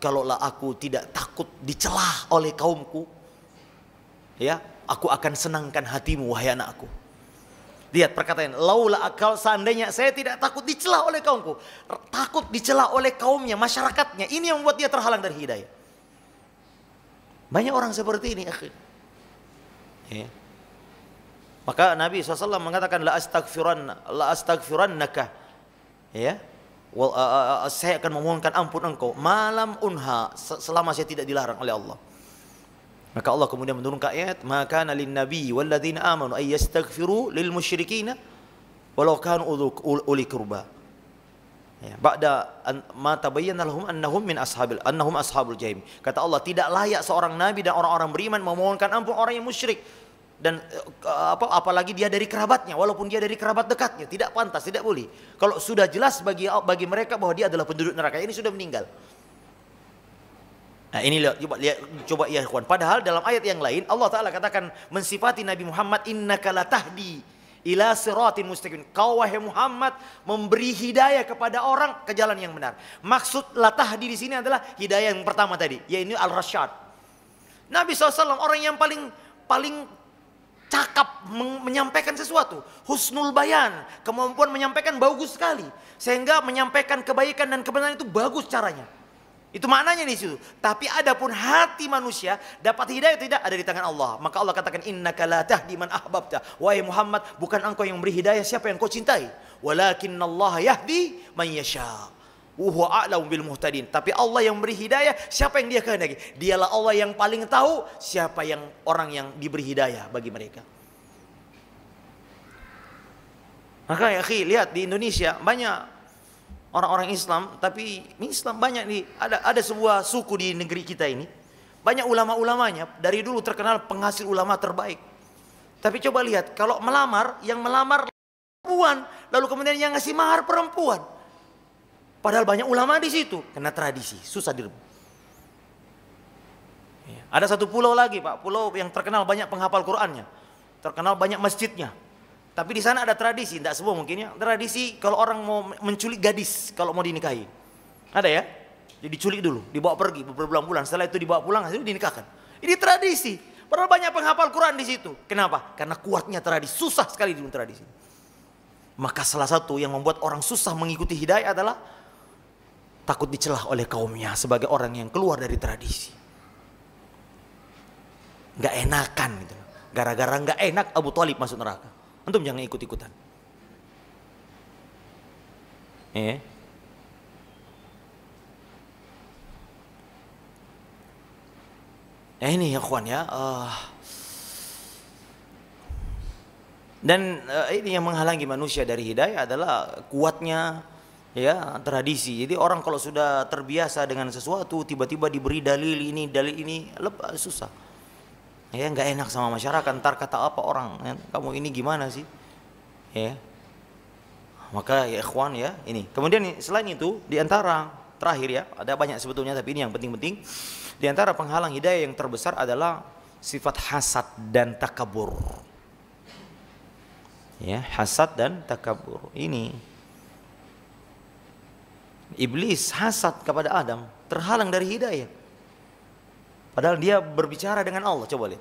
kalaulah aku tidak takut dicelah oleh kaumku, ya, aku akan senangkan hatimu wahai anakku. Lihat perkataan, kalau seandainya saya tidak takut dicela oleh kaumku, takut dicela oleh kaumnya, masyarakatnya, ini yang membuat dia terhalang dari hidayah. Banyak orang seperti ini, akhir. Ya. Maka Nabi SAW mengatakan, la astaghfirannaka, ya, saya akan memohonkan ampun engkau malam unha, selama saya tidak dilarang oleh Allah. Maka Allah kemudian menurunkan ayat, maka lin nabi walladzina amanu ay yastaghfiru lil musyrikin walau kanu uli qurba. Ya, ba'da ma tabayyana lahum annahum ashabul jahim. Kata Allah, tidak layak seorang nabi dan orang-orang beriman memohonkan ampun orang yang musyrik, dan apalagi dia dari kerabatnya, walaupun dia dari kerabat dekatnya, tidak pantas, tidak boleh. Kalau sudah jelas bagi mereka bahwa dia adalah penduduk neraka, ini sudah meninggal. Nah ini coba ya ikhwan. Padahal dalam ayat yang lain Allah Ta'ala katakan mensifati Nabi Muhammad, innaka latahdi ila siratin mustaqim. Kau wahai Muhammad memberi hidayah kepada orang ke jalan yang benar. Maksud latahdi di sini adalah hidayah yang pertama tadi, yaitu al-rasyad. Nabi SAW orang yang paling cakap menyampaikan sesuatu, husnul bayan, kemampuan menyampaikan bagus sekali, sehingga menyampaikan kebaikan dan kebenaran itu bagus caranya. Itu maknanya di situ. Tapi adapun hati manusia dapat hidayah tidak, ada di tangan Allah. Maka Allah katakan, innaka la tahdi man ahbabta. Wahai Muhammad, bukan engkau yang memberi hidayah siapa yang kau cintai, walakinnallaha yahdi man yasha wa huwa a'lamu bil muhtadin. Tapi Allah yang memberi hidayah siapa yang dia kehendaki. Dialah Allah yang paling tahu siapa yang orang yang diberi hidayah bagi mereka. Maka ya akhi, lihat di Indonesia banyak orang-orang Islam, tapi Islam banyak nih. Ada sebuah suku di negeri kita ini, banyak ulama-ulamanya, dari dulu terkenal penghasil ulama terbaik. Tapi coba lihat, kalau melamar, yang melamar perempuan, lalu kemudian yang ngasih mahar perempuan. Padahal banyak ulama di situ, kena tradisi, susah direbut. Ada satu pulau lagi Pak, pulau yang terkenal banyak penghafal Qur'annya, terkenal banyak masjidnya. Tapi di sana ada tradisi, tidak semua mungkin ya. Tradisi kalau orang mau menculik gadis, kalau mau dinikahi, ada ya. Jadi diculik dulu, dibawa pergi beberapa bulan. Setelah itu dibawa pulang, hasilnya dinikahkan. Ini tradisi. Padahal banyak penghafal Quran di situ. Kenapa? Karena kuatnya tradisi. Susah sekali di tradisi. Maka salah satu yang membuat orang susah mengikuti hidayah adalah takut dicelah oleh kaumnya sebagai orang yang keluar dari tradisi. Gak enakan gitu. Gara-gara gak enak Abu Talib masuk neraka. Antum jangan ikut-ikutan. Ini ya kawan ya. Dan ini yang menghalangi manusia dari hidayah adalah kuatnya ya tradisi. Jadi orang kalau sudah terbiasa dengan sesuatu, tiba-tiba diberi dalil ini susah. Ya nggak enak sama masyarakat, ntar kata apa orang, ya, kamu ini gimana sih, ya. Maka ya ikhwan ya ini. Kemudian selain itu di antara terakhir ya, ada banyak sebetulnya tapi ini yang penting-penting. Di antara penghalang hidayah yang terbesar adalah sifat hasad dan takabur. Ya, hasad dan takabur. Ini iblis hasad kepada Adam, terhalang dari hidayah. Padahal dia berbicara dengan Allah. Coba lihat.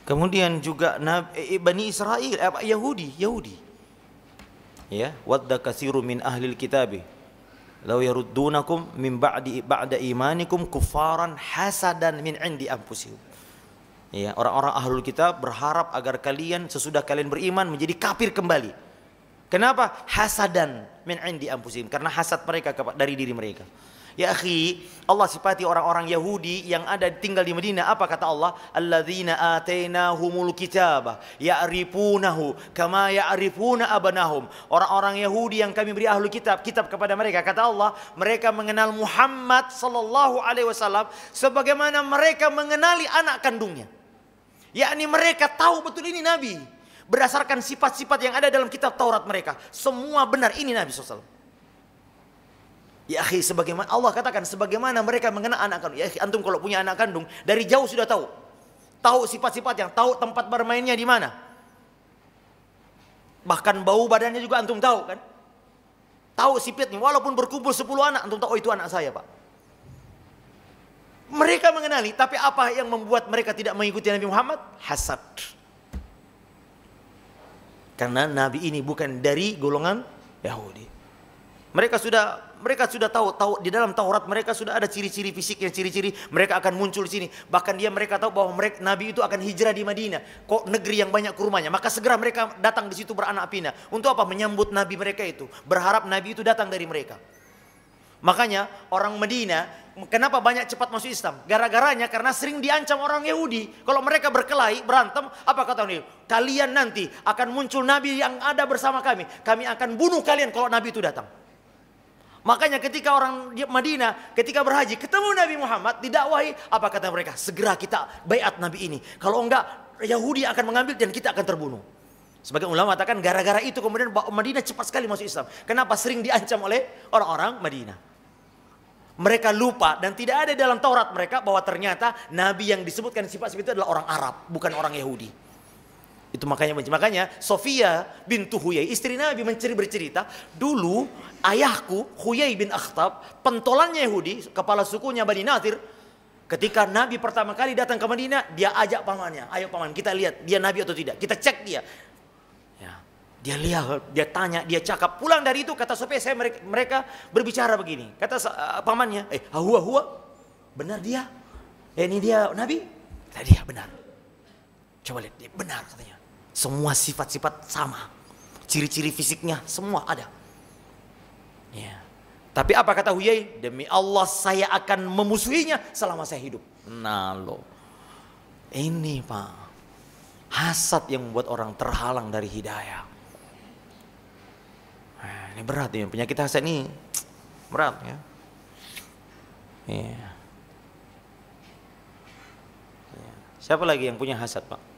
Kemudian juga Bani Israel, Yahudi. Ya, wadda katsiru min ahlil kitabi law yaruddunakum min ba'da imanikum kuffaran hasadan min indi anfusihim. Ya, orang-orang ahlul kitab berharap agar kalian sesudah kalian beriman menjadi kafir kembali. Kenapa? Hasadan min indi anfusihim, karena hasad mereka dari diri mereka. Ya akhi, Allah sifati orang-orang Yahudi yang ada tinggal di Madinah. Apa kata Allah? Alladzina atainahumul kitaba ya'rifunahu kama ya'rifuna abanahum. Orang-orang Yahudi yang kami beri ahlu kitab kepada mereka. Kata Allah, mereka mengenal Muhammad sallallahu alaihi wasallam sebagaimana mereka mengenali anak kandungnya. Yakni mereka tahu betul ini Nabi. Berdasarkan sifat-sifat yang ada dalam kitab Taurat mereka. Semua benar ini Nabi SAW. Ya akhi, sebagaimana Allah katakan, sebagaimana mereka mengenal anak kandung. Ya akhi, antum kalau punya anak kandung, dari jauh sudah tahu. Tahu sifat-sifat yang, tahu tempat bermainnya di mana. Bahkan bau badannya juga antum tahu kan. Tahu sifatnya, walaupun berkumpul 10 anak, antum tahu, oh itu anak saya Pak. Mereka mengenali, tapi apa yang membuat mereka tidak mengikuti Nabi Muhammad? Hasad. Karena Nabi ini bukan dari golongan Yahudi. Mereka sudah tahu di dalam Taurat mereka sudah ada ciri-ciri fisiknya, ciri-ciri mereka akan muncul di sini. Bahkan mereka tahu bahwa Nabi itu akan hijrah di Madinah, kok negeri yang banyak kurmanya. Maka segera mereka datang di situ beranak pinak. Untuk apa? Menyambut Nabi mereka itu, berharap Nabi itu datang dari mereka. Makanya orang Madinah kenapa banyak cepat masuk Islam? Gara-garanya karena sering diancam orang Yahudi. Kalau mereka berkelahi, berantem, apa kata Nabi? Kalian nanti akan muncul Nabi yang ada bersama kami. Kami akan bunuh kalian kalau Nabi itu datang. Makanya ketika orang di Madinah, ketika berhaji, ketemu Nabi Muhammad, didakwahi, apa kata mereka? Segera kita baiat Nabi ini. Kalau enggak, Yahudi akan mengambil dan kita akan terbunuh. Sebagian ulama mengatakan gara-gara itu kemudian Madinah cepat sekali masuk Islam. Kenapa? Sering diancam oleh orang-orang Madinah. Mereka lupa dan tidak ada dalam Taurat mereka bahwa ternyata Nabi yang disebutkan sifat-sifat itu adalah orang Arab, bukan orang Yahudi. Itu makanya Sofia bintu Huyai, istri Nabi bercerita, dulu ayahku Huyai bin Akhtab, pentolannya Yahudi, kepala sukunya Bani Nadir, ketika Nabi pertama kali datang ke Madinah, dia ajak pamannya, ayo paman kita lihat dia Nabi atau tidak, kita cek dia. Ya, dia lihat, dia tanya, dia cakap. Pulang dari itu kata Sofia, mereka berbicara begini. Kata pamannya, huwa, benar dia? Ini dia Nabi? Kata dia benar. Coba lihat, dia benar katanya. Semua sifat-sifat sama, ciri-ciri fisiknya semua ada. Ya. Tapi apa kata Huyai? Demi Allah saya akan memusuhinya selama saya hidup. Nah lo, ini Pak, hasad yang membuat orang terhalang dari hidayah. Ini berat ya, penyakit hasad ini berat ya. Ya. Siapa lagi yang punya hasad Pak?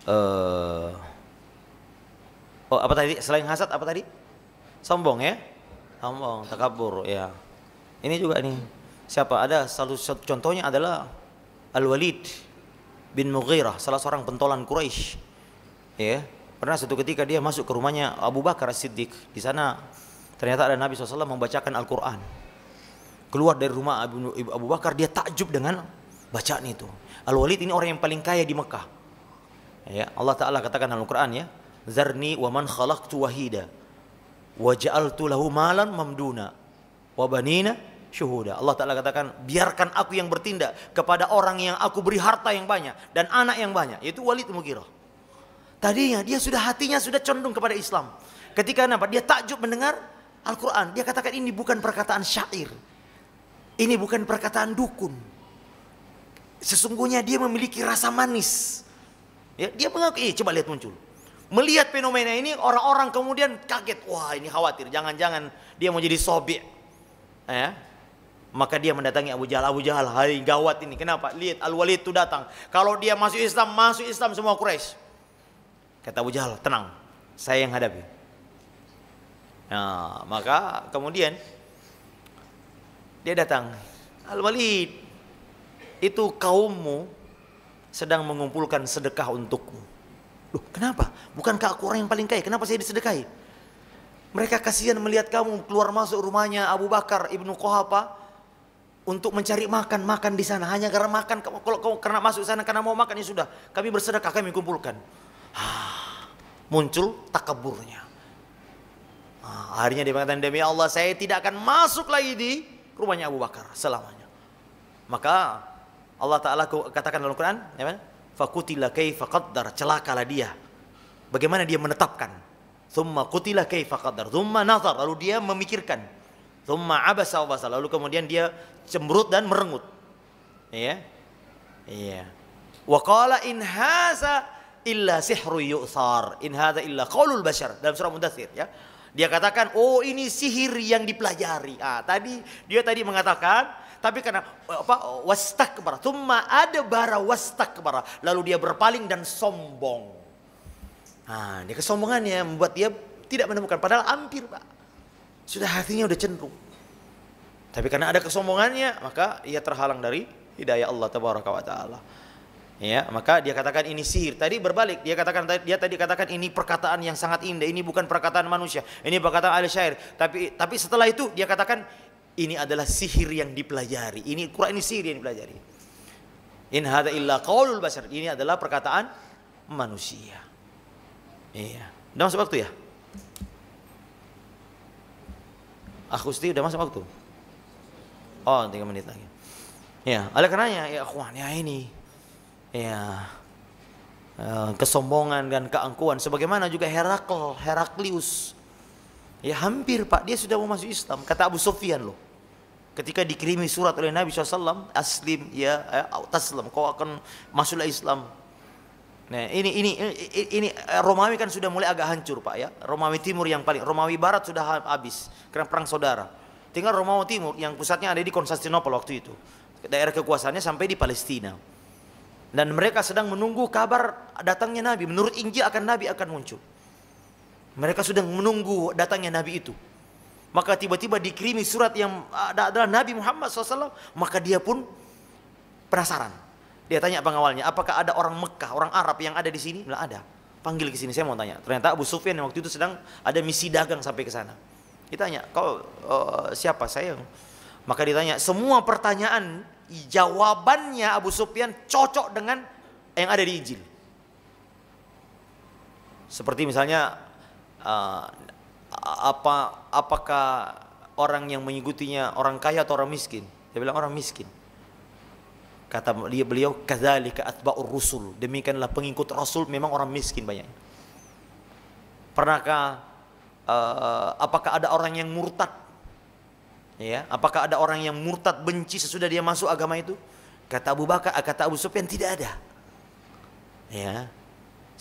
Oh apa tadi? Selain hasad apa tadi? Sombong ya? Sombong, takabur ya. Ini juga nih. Siapa? Ada satu contohnya adalah Al-Walid bin Mughirah, salah seorang pentolan Quraisy. Ya, pernah suatu ketika dia masuk ke rumahnya Abu Bakar As-Siddiq. Di sana ternyata ada Nabi SAW membacakan Al-Quran. Keluar dari rumah Abu Bakar, dia takjub dengan bacaan itu. Al-Walid ini orang yang paling kaya di Mekah. Ya, Allah Ta'ala katakan dalam Al-Quran ya, Zarni wa man khalaqtu wahida wa ja'altu lahu malan mamduna wa banina syuhuda. Allah Ta'ala katakan, biarkan aku yang bertindak kepada orang yang aku beri harta yang banyak dan anak yang banyak, yaitu Walid Mughirah. Tadinya dia hatinya sudah condong kepada Islam. Ketika dia takjub mendengar Al-Quran, dia katakan ini bukan perkataan syair, ini bukan perkataan dukun. Sesungguhnya dia memiliki rasa manis. Ya, dia mengaku, coba lihat muncul. Melihat fenomena ini, orang-orang kemudian kaget. Wah, ini khawatir, jangan-jangan dia mau jadi sobi'. Ya. Maka dia mendatangi Abu Jahal. Abu Jahal, hari gawat ini. Kenapa? Lihat Al-Walid itu datang. Kalau dia masuk Islam semua Quraisy. Kata Abu Jahal, tenang, saya yang hadapi. Nah, maka kemudian dia datang. Al-Walid, itu kaummu sedang mengumpulkan sedekah untukmu. Loh, kenapa? Bukankah aku orang yang paling kaya? Kenapa saya disedekahi? Mereka kasihan melihat kamu keluar masuk rumahnya Abu Bakar Ibnu Quhafa untuk mencari makan di sana. Hanya karena makan, kalau kamu karena masuk sana karena mau makan, ya sudah, kami bersedekah, kami kumpulkan. Muncul takaburnya. Akhirnya dia mengatakan, demi Allah saya tidak akan masuk lagi di rumahnya Abu Bakar selamanya. Maka Allah Ta'ala katakan dalam Al-Quran, fakutila kaifa qaddar, celakalah dia. Bagaimana dia menetapkan? Thumma kutila kaifa qaddar, thumma nazar, lalu dia memikirkan. Tsumma abasa wa basar. Lalu kemudian dia cemberut dan merengut. Iya. Iya. Wa qala in haza illa sihru yu'thar. In hadza illa qaulul bashar. Dalam surah Mudaththir ya. Dia katakan, oh ini sihir yang dipelajari. Dia tadi mengatakan, tapi karena apa? Wastakbara. Tsumma adbara wastakbara. Lalu dia berpaling dan sombong. Dia kesombongannya membuat dia tidak menemukan. Padahal hampir, Pak. Sudah hatinya udah cenderung. Tapi karena ada kesombongannya, maka ia terhalang dari hidayah Allah Tabaraka wa Ta'ala. Ya, maka dia katakan ini sihir. Tadi berbalik, dia tadi katakan ini perkataan yang sangat indah, ini bukan perkataan manusia, ini perkataan ahli syair. Tapi setelah itu dia katakan ini adalah sihir yang dipelajari. Ini Quran, ini sihir yang dipelajari. In hadza illa qaulul bashar. Ini adalah perkataan manusia. Iya. Udah masuk waktu ya? Akhwati udah masuk waktu? Oh, 3 menit lagi. Ya, oleh karenanya ya akhwan, ya ini ya kesombongan dan keangkuhan, sebagaimana juga Heraklius ya hampir, Pak, dia sudah mau masuk Islam. Kata Abu Sufyan loh, ketika dikirimi surat oleh Nabi SAW, aslim ya taslam, kau akan masuklah Islam. Nah ini Romawi kan sudah mulai agak hancur, Pak ya. Romawi Timur yang paling, Romawi Barat sudah habis karena perang saudara. Tinggal Romawi Timur yang pusatnya ada di Konstantinopel waktu itu, daerah kekuasaannya sampai di Palestina. Dan mereka sedang menunggu kabar datangnya Nabi. Menurut Injil Nabi akan muncul. Mereka sedang menunggu datangnya Nabi itu. Maka tiba-tiba dikirimi surat yang adalah Nabi Muhammad SAW. Maka dia pun penasaran. Dia tanya pengawalnya, apakah ada orang Mekah, orang Arab yang ada di sini? Bilang ada. Panggil ke sini, saya mau tanya. Ternyata Abu Sufyan yang waktu itu sedang ada misi dagang sampai ke sana. Ditanya, kau siapa? Saya. Maka ditanya, semua pertanyaan, jawabannya Abu Sufyan cocok dengan yang ada di Injil. Seperti misalnya apakah orang yang mengikutinya orang kaya atau orang miskin? Dia bilang orang miskin. Kata beliau, kadzalika atba'ur rusul. Demikianlah pengikut Rasul memang orang miskin banyak. Pernahkah apakah ada orang yang murtad? Ya, apakah ada orang yang murtad benci sesudah dia masuk agama itu? Kata Abu Sufyan tidak ada. Ya.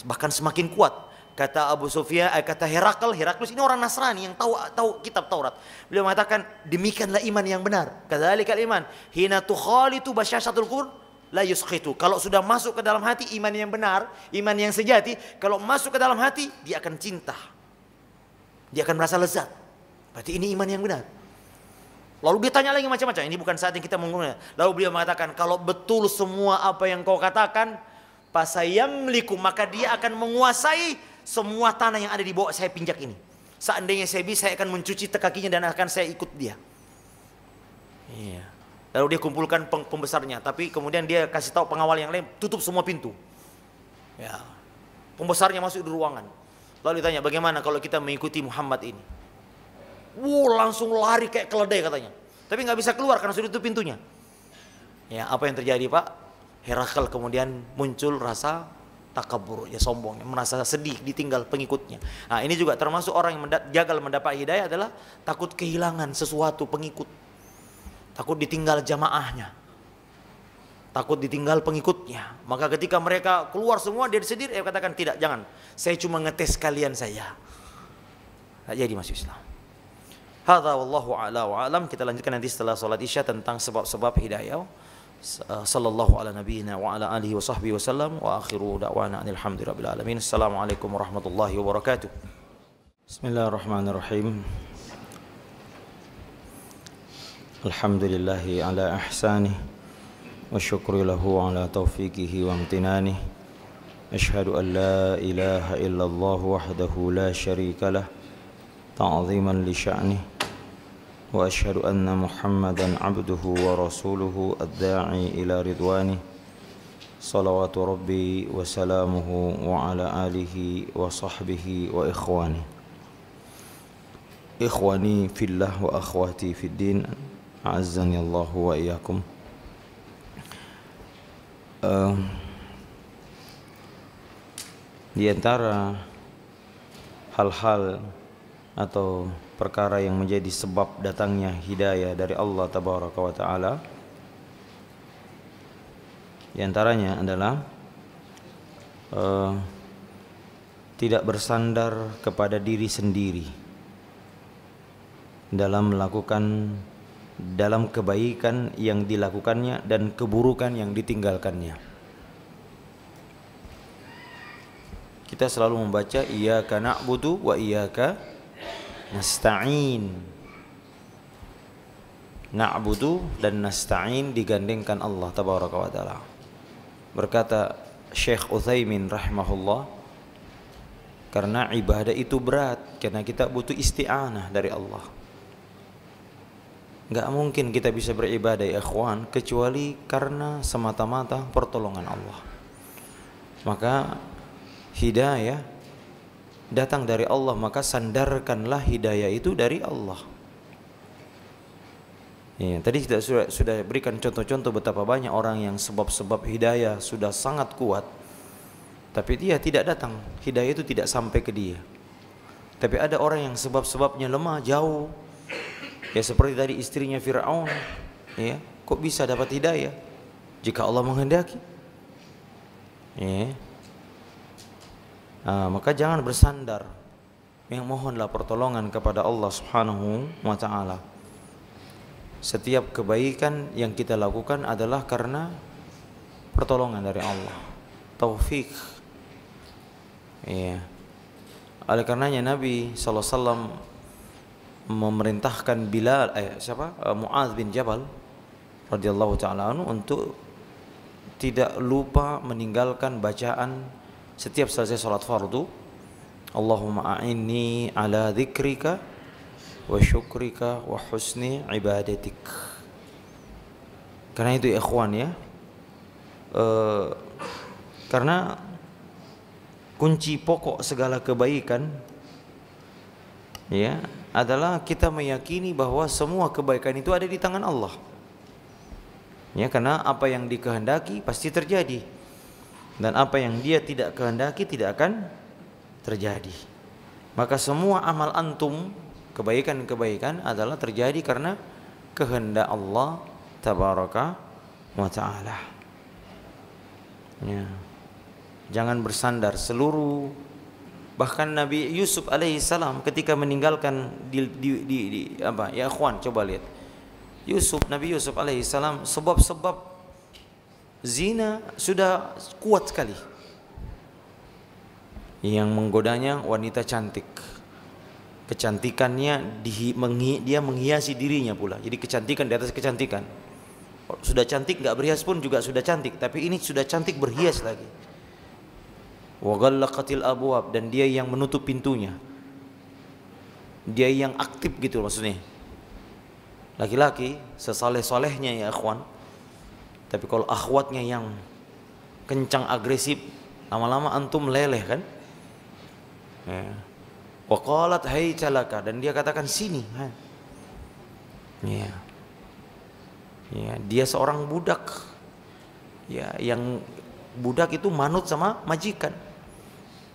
Bahkan semakin kuat. Kata Abu Sufyan, kata Heraklius ini orang Nasrani yang tahu kitab Taurat. Beliau mengatakan demikianlah iman yang benar. Kadzalikal iman hina tukhalitu basyashatul qur la yusqitu. Kalau sudah masuk ke dalam hati iman yang benar, iman yang sejati, kalau masuk ke dalam hati dia akan cinta. Dia akan merasa lezat. Berarti ini iman yang benar. Lalu dia tanya lagi macam-macam. Ini bukan saat yang kita menggunakan. Lalu beliau mengatakan, kalau betul semua apa yang kau katakan, fasayamliku, maka dia akan menguasai semua tanah yang ada di bawah saya pinjak ini. Seandainya saya bisa, saya akan mencuci kakinya dan akan saya ikut dia. Iya. Lalu dia kumpulkan pembesarnya, tapi kemudian dia kasih tahu pengawal yang lain, tutup semua pintu. Ya. Pembesarnya masuk di ruangan. Lalu ditanya, bagaimana kalau kita mengikuti Muhammad ini? Langsung lari kayak keledai katanya. Tapi nggak bisa keluar karena sudah tutup pintunya. Ya, apa yang terjadi, Pak? Herakl kemudian muncul rasa takabur, ya sombong, merasa sedih ditinggal pengikutnya. Nah, ini juga termasuk orang yang gagal mendapat hidayah adalah takut kehilangan sesuatu pengikut. Takut ditinggal jamaahnya. Takut ditinggal pengikutnya. Maka ketika mereka keluar semua, dia sendiri katakan tidak, jangan. Saya cuma ngetes kalian saja. Nah, jadi masuk Islam. Hadza wallahu a'la wa a'lam. Kita lanjutkan nanti setelah salat Isya tentang sebab-sebab hidayah. Sallallahu ala nabiyyina wa ala alihi wa sahbihi wasallam wa akhiru da'wana alhamdulillahirabbil alamin. Assalamualaikum warahmatullahi wabarakatuh. Bismillahirrahmanirrahim. Alhamdulillahi ala ihsanih wa syukru lahu ala taufiqihi wa amtinanihi. Asyhadu an la ilaha illallah wahdahu la syarika lah ta'ziman li sya'nihi. وأشهد أن محمدًا عبده ورسوله الداعي إلى رضوانه صلوات ربي وسلامه وعلى آله وصحبه وإخوانه إخواني في الله وأخواتي في الدين أعزني الله وإياكم. Di antara hal-hal atau perkara yang menjadi sebab datangnya hidayah dari Allah Tabaraka wa Ta'ala. Di antaranya adalah tidak bersandar kepada diri sendiri dalam melakukan, dalam kebaikan yang dilakukannya dan keburukan yang ditinggalkannya. Kita selalu membaca iyyaka na'budu wa iyyaka nasta'in. Na'budu dan nasta'in digandengkan Allah Tabaraka wa Ta'ala. Berkata Syekh Utsaimin rahimahullah, karena ibadah itu berat, karena kita butuh isti'anah dari Allah. Enggak mungkin kita bisa beribadah ya ikhwan kecuali karena semata-mata pertolongan Allah. Maka hidayah datang dari Allah, maka sandarkanlah hidayah itu dari Allah. Ya, tadi kita sudah berikan contoh-contoh betapa banyak orang yang sebab-sebab hidayah sudah sangat kuat, tapi dia tidak datang, hidayah itu tidak sampai ke dia. Tapi ada orang yang sebab-sebabnya lemah, jauh. Ya seperti tadi istrinya Fir'aun, ya, kok bisa dapat hidayah jika Allah menghendaki? Ya. Maka jangan bersandar, yang mohonlah pertolongan kepada Allah Subhanahu wa Ta'ala. Setiap kebaikan yang kita lakukan adalah karena pertolongan dari Allah, taufik. Ya. Oleh karenanya Nabi SAW memerintahkan Mu'adz bin Jabal radhiyallahu ta'ala anhu untuk tidak lupa meninggalkan bacaan setiap selesai salat fardu, Allahumma a'inni ala dzikrika wa syukrika wa husni ibadatik. Karena itu ikhwan ya, karena kunci pokok segala kebaikan ya adalah kita meyakini bahwa semua kebaikan itu ada di tangan Allah. Ya, karena apa yang dikehendaki pasti terjadi, dan apa yang Dia tidak kehendaki tidak akan terjadi. Maka semua amal antum, kebaikan-kebaikan adalah terjadi karena kehendak Allah Tabaraka wa Ta'ala. Ya. Jangan bersandar seluruh. Bahkan Nabi Yusuf alaihissalam ketika meninggalkan ya ikhwan, coba lihat Nabi Yusuf alaihissalam, sebab-sebab zina sudah kuat sekali. Yang menggodanya wanita cantik, kecantikannya dia menghiasi dirinya pula. Jadi kecantikan di atas kecantikan. Sudah cantik nggak berhias pun juga sudah cantik, tapi ini sudah cantik berhias lagi. Wa ghallaqatil abwab, dan dia yang menutup pintunya. Dia yang aktif gitu maksudnya. Laki-laki sesaleh-salehnya ya ikhwan, tapi kalau akhwatnya yang kencang agresif, lama-lama antum meleleh kan? Ya. Wa qalat hayta laka, dan dia katakan sini. Ya. Ya, dia seorang budak. Ya, yang budak itu manut sama majikan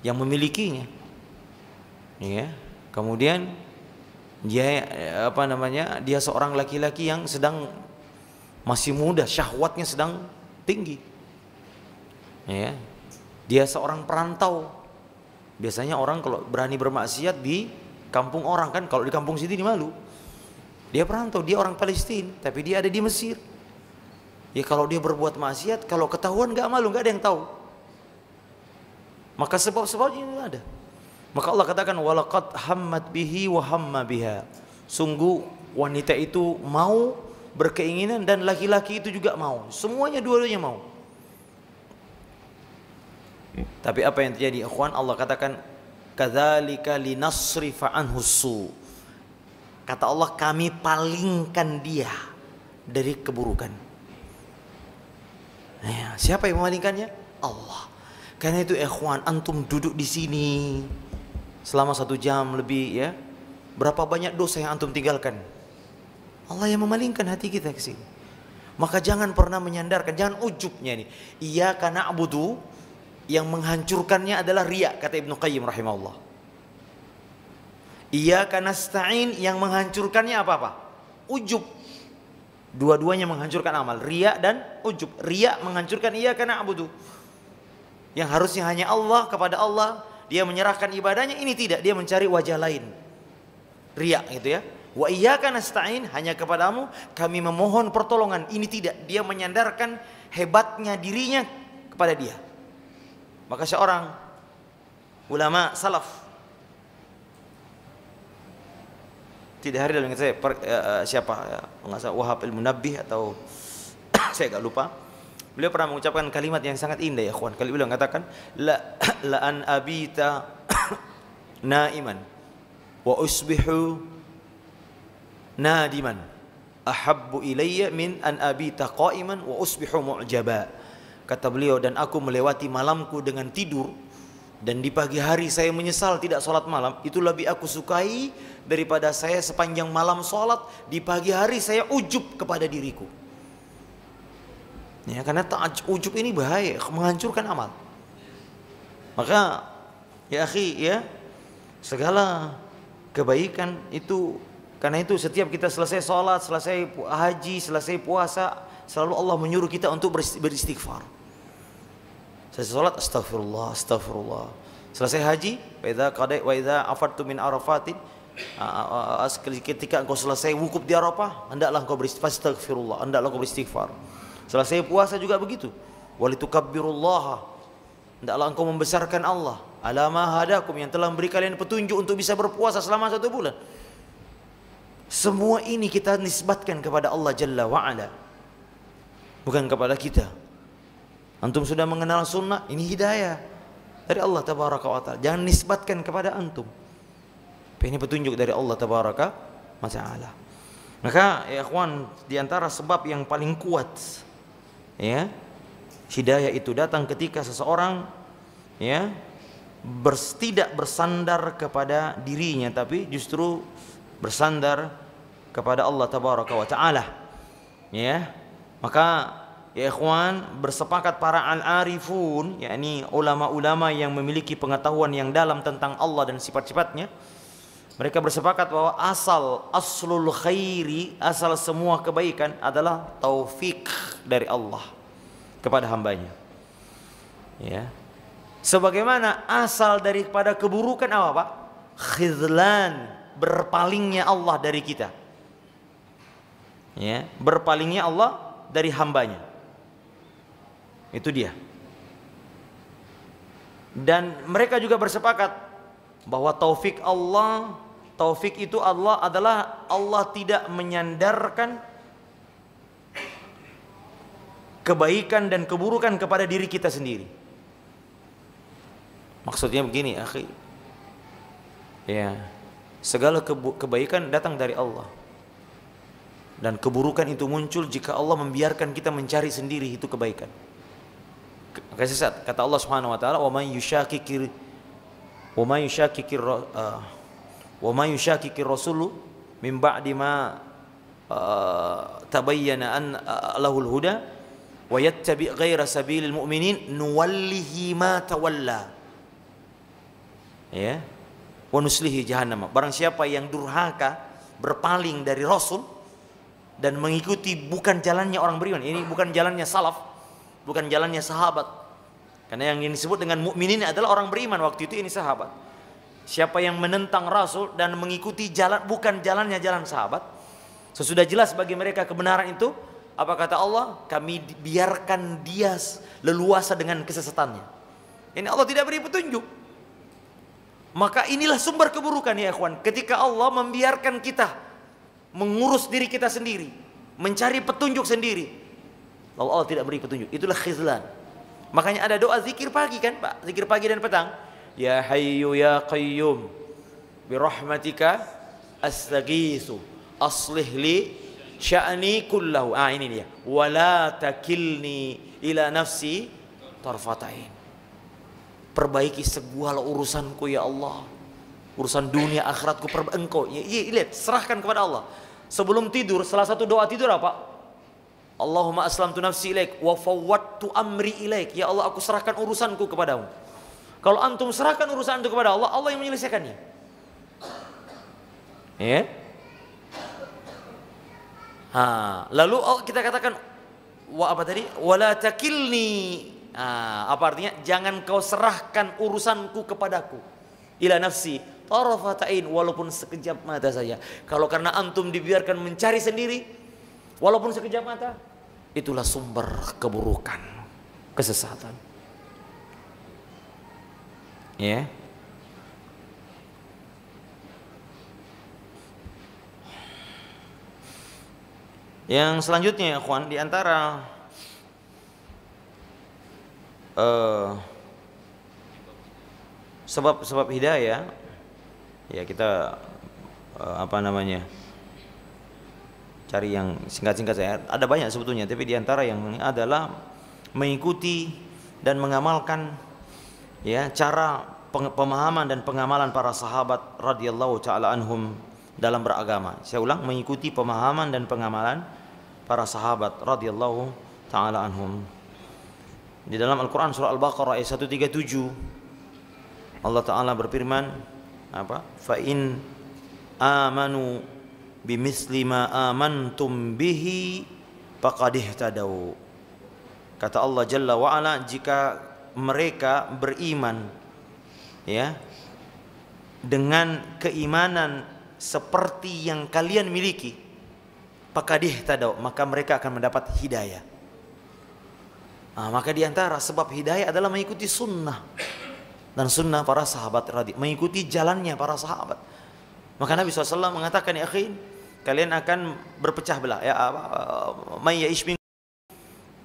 yang memilikinya. Ya. Kemudian dia dia seorang laki-laki yang sedang masih muda, syahwatnya sedang tinggi. Ya. Dia seorang perantau. Biasanya orang kalau berani bermaksiat di kampung orang kan, kalau di kampung sini malu. Dia perantau, dia orang Palestina, tapi dia ada di Mesir. Ya kalau dia berbuat maksiat, kalau ketahuan gak malu, gak ada yang tahu. Maka sebab-sebabnya itu ada. Maka Allah katakan walaqad hammat bihi wa hamma biha. Sungguh wanita itu mau, berkeinginan, dan laki-laki itu juga mau. Semuanya dua-duanya mau. Tapi apa yang terjadi ikhwan? Allah katakan kadzalika linasrifa anhu su. Kata Allah, kami palingkan dia dari keburukan. Nah, siapa yang memalingkannya? Allah. Karena itu ikhwan, antum duduk di sini selama 1 jam lebih ya, berapa banyak dosa yang antum tinggalkan? Allah yang memalingkan hati kita ke sini. Maka jangan pernah menyandarkan, jangan ujubnya nih. Iyyaka na'budu, yang menghancurkannya adalah riya, kata Ibnu Qayyim rahimahullah. Iyyaka nasta'in yang menghancurkannya apa? Ujub. Dua-duanya menghancurkan amal, riya dan ujub. Riya menghancurkan iyyaka na'budu. Yang harusnya hanya Allah, kepada Allah dia menyerahkan ibadahnya, ini tidak, dia mencari wajah lain. Riya gitu ya. Wa iyyaka nasta'in, hanya kepadamu kami memohon pertolongan. Ini tidak, dia menyandarkan hebatnya dirinya kepada dia. Maka seorang ulama salaf, tidak hari dalam saya siapa ya, nggak salah Wahab al-Munabbih atau saya agak lupa. Beliau pernah mengucapkan kalimat yang sangat indah ya kawan. Kali beliau mengatakan la an abita naiman wa usbihu nadiman ahabbu ilayya min an abita qa'iman wa usbihu mu'jaba. Kata beliau, dan aku melewati malamku dengan tidur, dan di pagi hari saya menyesal tidak sholat malam, itu lebih aku sukai daripada saya sepanjang malam sholat, di pagi hari saya ujub kepada diriku. Ya, karena ujub ini bahaya, menghancurkan amal. Maka ya akhi ya, segala kebaikan itu, karena itu setiap kita selesai sholat, selesai haji, selesai puasa, selalu Allah menyuruh kita untuk beristighfar. Selesai sholat, astagfirullah, astagfirullah. Selesai haji, wa idza afattu min arafatin, ketika engkau selesai wukuf di Arafah, hendaklah engkau beristighfar, astagfirullah, hendaklah engkau beristighfar. Selesai puasa juga begitu. Walitukabbirullaha, hendaklah engkau membesarkan Allah. Ala ma hadakum, yang telah memberi kalian petunjuk untuk bisa berpuasa selama 1 bulan. Semua ini kita nisbatkan kepada Allah Jalla wa'ala, bukan kepada kita. Antum sudah mengenal sunnah, ini hidayah dari Allah Tabaraka wa Ta'ala. Jangan nisbatkan kepada antum. Ini petunjuk dari Allah Tabaraka wa Ta'ala. Maka ya ikhwan, diantara sebab yang paling kuat ya hidayah itu datang ketika seseorang ya tidak bersandar kepada dirinya, tapi justru bersandar kepada Allah Tabaraka wa Ta'ala. Ya, maka ya ikhwan, bersepakat para al-arifun, yakni ulama-ulama yang memiliki pengetahuan yang dalam tentang Allah dan sifat-sifatnya, mereka bersepakat bahwa aslul khairi, asal semua kebaikan adalah taufik dari Allah kepada hambanya. Ya, sebagaimana asal daripada keburukan apa Pak? Khizlan, berpalingnya Allah dari kita. Ya, berpalingnya Allah dari hambanya. Itu dia. Dan mereka juga bersepakat bahwa taufik Allah, taufik itu Allah adalah Allah tidak menyandarkan kebaikan dan keburukan kepada diri kita sendiri. Maksudnya begini, akhi. Ya, segala kebaikan datang dari Allah. Dan keburukan itu muncul jika Allah membiarkan kita mencari sendiri itu kebaikan. Kata Allah Subhanahu wa taala, "Wa may yushakkikir rasulu min ba'di ma tabayyana an lahul huda wa yattabi' ghaira sabilil mu'minin nuwallihi ma tawalla." Ya. Wa nuslihi jahannam. Barang siapa yang durhaka, berpaling dari Rasul dan mengikuti bukan jalannya orang beriman, ini bukan jalannya salaf, bukan jalannya sahabat. Karena yang disebut dengan mukminin adalah orang beriman, waktu itu ini sahabat. Siapa yang menentang Rasul dan mengikuti jalan bukan jalannya jalan sahabat, sesudah jelas bagi mereka kebenaran itu, apa kata Allah? Kami biarkan dia leluasa dengan kesesatannya. Ini Allah tidak beri petunjuk. Maka inilah sumber keburukan ya ikhwan, ketika Allah membiarkan kita mengurus diri kita sendiri, mencari petunjuk sendiri, lalu Allah tidak beri petunjuk. Itulah khizlan. Makanya ada doa zikir pagi kan Pak, zikir pagi dan petang. Ya Hayyu ya Qayyum birahmatika astaghitsu aslih li sya'ni kullahu. Ini dia. Wala takilni ila nafsi tarfatain. Perbaiki segala urusanku ya Allah. Urusan dunia akhiratku engkau. Lihat, serahkan kepada Allah. Sebelum tidur, salah satu doa tidur apa? Allahumma aslamtu nafsi ilaik wa fawwadtu amri ilaik. Ya Allah, aku serahkan urusanku kepadamu. Kalau antum serahkan urusan itu kepada Allah, Allah yang menyelesaikannya. Ya. Lalu kita katakan apa tadi? Wala takilni. Apa artinya? Jangan kau serahkan urusanku kepadaku. Ila nafsi tarafatain, walaupun sekejap mata saja. Kalau karena antum dibiarkan mencari sendiri, walaupun sekejap mata, itulah sumber keburukan, kesesatan. Ya. Yang selanjutnya, ikhwan, di antara sebab hidayah, ya kita cari yang singkat-singkat saya. Ada banyak sebetulnya, tapi di antara yang adalah mengikuti dan mengamalkan ya cara pemahaman dan pengamalan para sahabat radhiyallahu taala anhum dalam beragama. Saya ulang, mengikuti pemahaman dan pengamalan para sahabat radhiyallahu taala anhum. Di dalam Al-Qur'an surah Al-Baqarah ayat 137 Allah taala berfirman apa? Fa in amanu bimithli ma amantum bihi faqad ihtadaw. Kata Allah Jalla wa Ala, jika mereka beriman ya dengan keimanan seperti yang kalian miliki, faqad ihtadaw, maka mereka akan mendapat hidayah. Maka diantara sebab hidayah adalah mengikuti sunnah dan sunnah para sahabat mengikuti jalannya para sahabat. Maka Nabi SAW mengatakan, ya akhi, kalian akan berpecah belah. Ya, may ya'ish minkum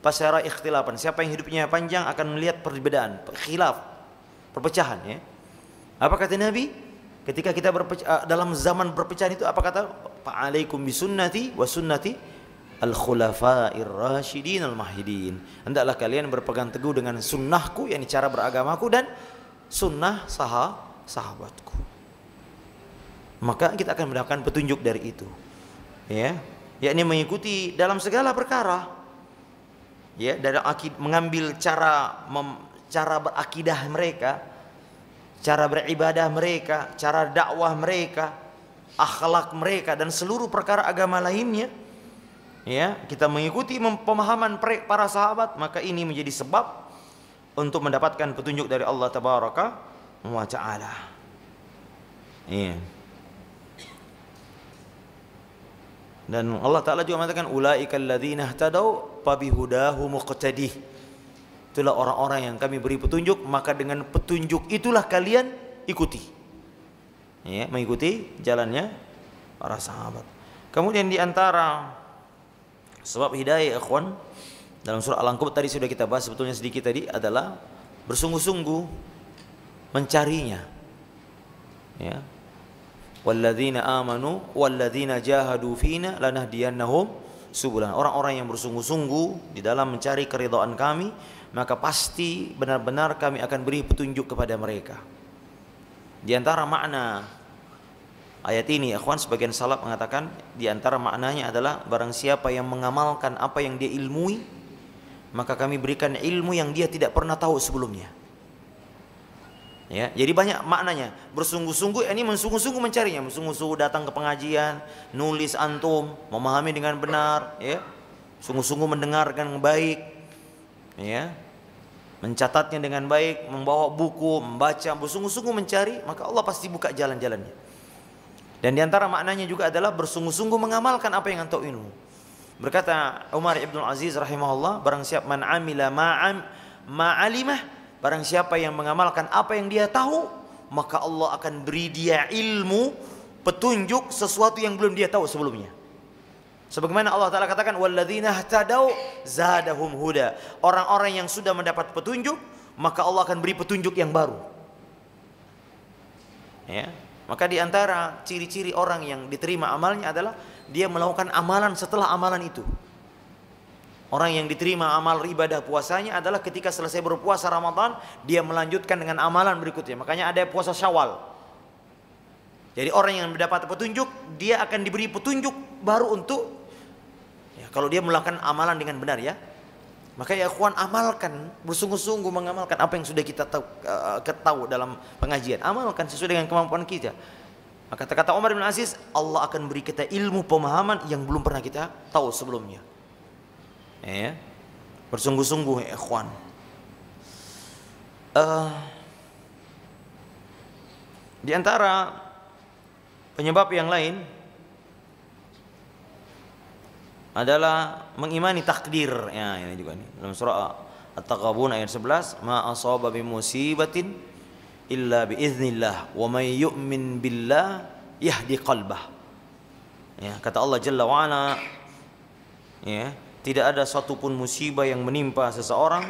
fasara ikhtilafan. Siapa yang hidupnya panjang akan melihat perbedaan, khilaf, perpecahan. Ya. Apa kata Nabi? Ketika kita dalam zaman perpecahan itu, apa kata? Fa'alaikum bisunnati wa sunnati al-khulafa'ir rasyidin al-mahidin. Hendaklah kalian berpegang teguh dengan sunnahku, yakni cara beragamaku, dan sunnah sahabatku. Maka kita akan mendapatkan petunjuk dari itu. Ya, yakni mengikuti dalam segala perkara. Ya, dari mengambil cara berakidah mereka, cara beribadah mereka, cara dakwah mereka, akhlak mereka, dan seluruh perkara agama lainnya. Ya, kita mengikuti pemahaman para sahabat, maka ini menjadi sebab untuk mendapatkan petunjuk dari Allah Tabaraka wa Ta'ala. Iya. Dan Allah Ta'ala juga mengatakan, ulaika alladzina ihtadaw fabihudahu muqtadih. Itulah orang-orang yang kami beri petunjuk, maka dengan petunjuk itulah kalian ikuti. Ya, mengikuti jalannya para sahabat. Kemudian di antara sebab hidayah, ikhwan, dalam surah Al-Ankabut tadi sudah kita bahas sebetulnya sedikit tadi, adalah bersungguh-sungguh mencarinya. Ya. Walladzina amanu walladzina jahadu fina lanahdiyannahum subulana. Orang-orang yang bersungguh-sungguh di dalam mencari keridhaan kami, maka pasti benar-benar kami akan beri petunjuk kepada mereka. Di antara makna ayat ini, ikhwan, sebagian salaf mengatakan di antara maknanya adalah barang siapa yang mengamalkan apa yang dia ilmui, maka kami berikan ilmu yang dia tidak pernah tahu sebelumnya. Ya, jadi banyak maknanya. Bersungguh-sungguh, ini sungguh-sungguh mencarinya, sungguh-sungguh datang ke pengajian, nulis antum, memahami dengan benar, ya. Sungguh-sungguh mendengarkan dengan baik, ya. Mencatatnya dengan baik, membawa buku, membaca, bersungguh-sungguh mencari, maka Allah pasti buka jalan-jalannya. Dan diantara maknanya juga adalah bersungguh-sungguh mengamalkan apa yang antum ilmu. Berkata Umar ibn Aziz rahimahullah, barang siapa man amila ma'alimah, barang siapa yang mengamalkan apa yang dia tahu, maka Allah akan beri dia ilmu, petunjuk sesuatu yang belum dia tahu sebelumnya. Sebagaimana Allah Ta'ala katakan, walladzina ihtadaw zadahum huda. Orang-orang yang sudah mendapat petunjuk, maka Allah akan beri petunjuk yang baru. Ya. Maka di antara ciri-ciri orang yang diterima amalnya adalah dia melakukan amalan setelah amalan itu. Orang yang diterima amal ibadah puasanya adalah ketika selesai berpuasa Ramadan, dia melanjutkan dengan amalan berikutnya. Makanya ada puasa Syawal. Jadi orang yang mendapat petunjuk, dia akan diberi petunjuk baru untuk, ya, kalau dia melakukan amalan dengan benar, ya. Maka ya ikhwan, amalkan, bersungguh-sungguh mengamalkan apa yang sudah kita tahu dalam pengajian. Amalkan sesuai dengan kemampuan kita. Maka kata Umar bin Aziz, Allah akan beri kita ilmu pemahaman yang belum pernah kita tahu sebelumnya. Ya. Bersungguh-sungguh ya ikhwan. Di antara penyebab yang lain adalah mengimani takdir. Ya, ini juga nih. Dalam surah At-Taghabun ayat 11, ma asaba bi musibatin illa bi iznillah wa may yu'min billah yahdi qalbah. Ya, kata Allah Jalla wa Ala, ya, tidak ada satupun musibah yang menimpa seseorang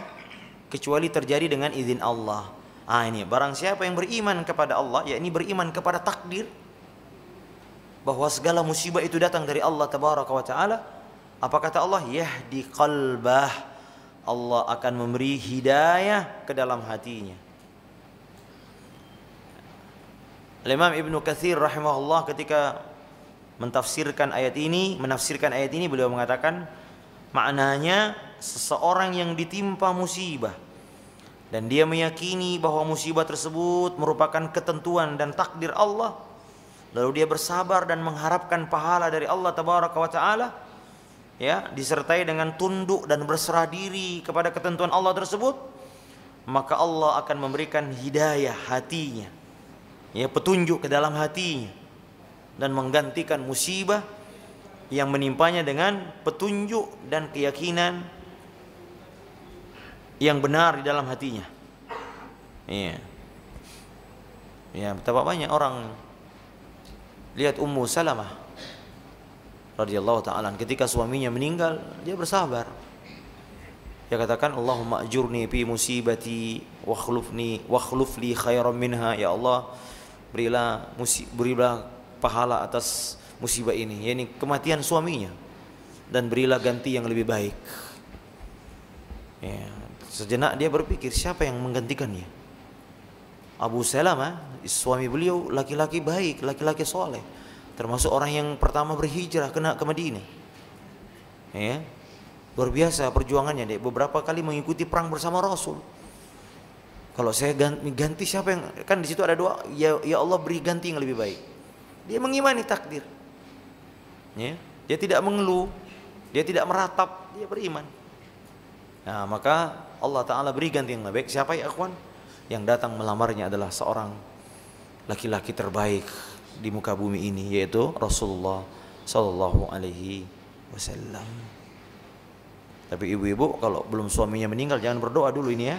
kecuali terjadi dengan izin Allah. Ini barang siapa yang beriman kepada Allah, yakni beriman kepada takdir, bahwa segala musibah itu datang dari Allah Tabaraka wa Ta'ala, apa kata Allah? Yahdi qalbah. Allah akan memberi hidayah ke dalam hatinya. Imam Ibnu Katsir rahimahullah ketika menafsirkan ayat ini, beliau mengatakan maknanya seseorang yang ditimpa musibah dan dia meyakini bahwa musibah tersebut merupakan ketentuan dan takdir Allah, lalu dia bersabar dan mengharapkan pahala dari Allah Tabaraka wa Ta'ala, ya, disertai dengan tunduk dan berserah diri kepada ketentuan Allah tersebut, maka Allah akan memberikan hidayah hatinya, ya, petunjuk ke dalam hatinya, dan menggantikan musibah yang menimpanya dengan petunjuk dan keyakinan yang benar di dalam hatinya. Iya. Ya, betapa banyak orang lihat Ummu Salamah radhiyallahu ta'ala ketika suaminya meninggal, dia bersabar. Dia katakan, Allahumma ajurni fi musibati wa akhluf li khairan minha. Ya Allah, berilah pahala atas musibah ini, yakni kematian suaminya, dan berilah ganti yang lebih baik. Ya, sejenak dia berpikir, siapa yang menggantikannya? Abu Salamah, suami beliau, laki-laki baik, laki-laki soleh, termasuk orang yang pertama berhijrah ke Madinah. Ya, luar biasa perjuangannya. Dia beberapa kali mengikuti perang bersama Rasul. Kalau saya ganti siapa yang, kan di situ ada doa, ya Allah beri ganti yang lebih baik. Dia mengimani takdir. Ya, dia tidak mengeluh, dia tidak meratap, dia beriman. Nah, maka Allah Ta'ala beri ganti yang lebih baik. Siapa ya akhwan? Yang datang melamarnya adalah seorang laki-laki terbaik di muka bumi ini, yaitu Rasulullah Sallallahu Alaihi Wasallam. Tapi ibu-ibu kalau belum suaminya meninggal jangan berdoa dulu ini ya.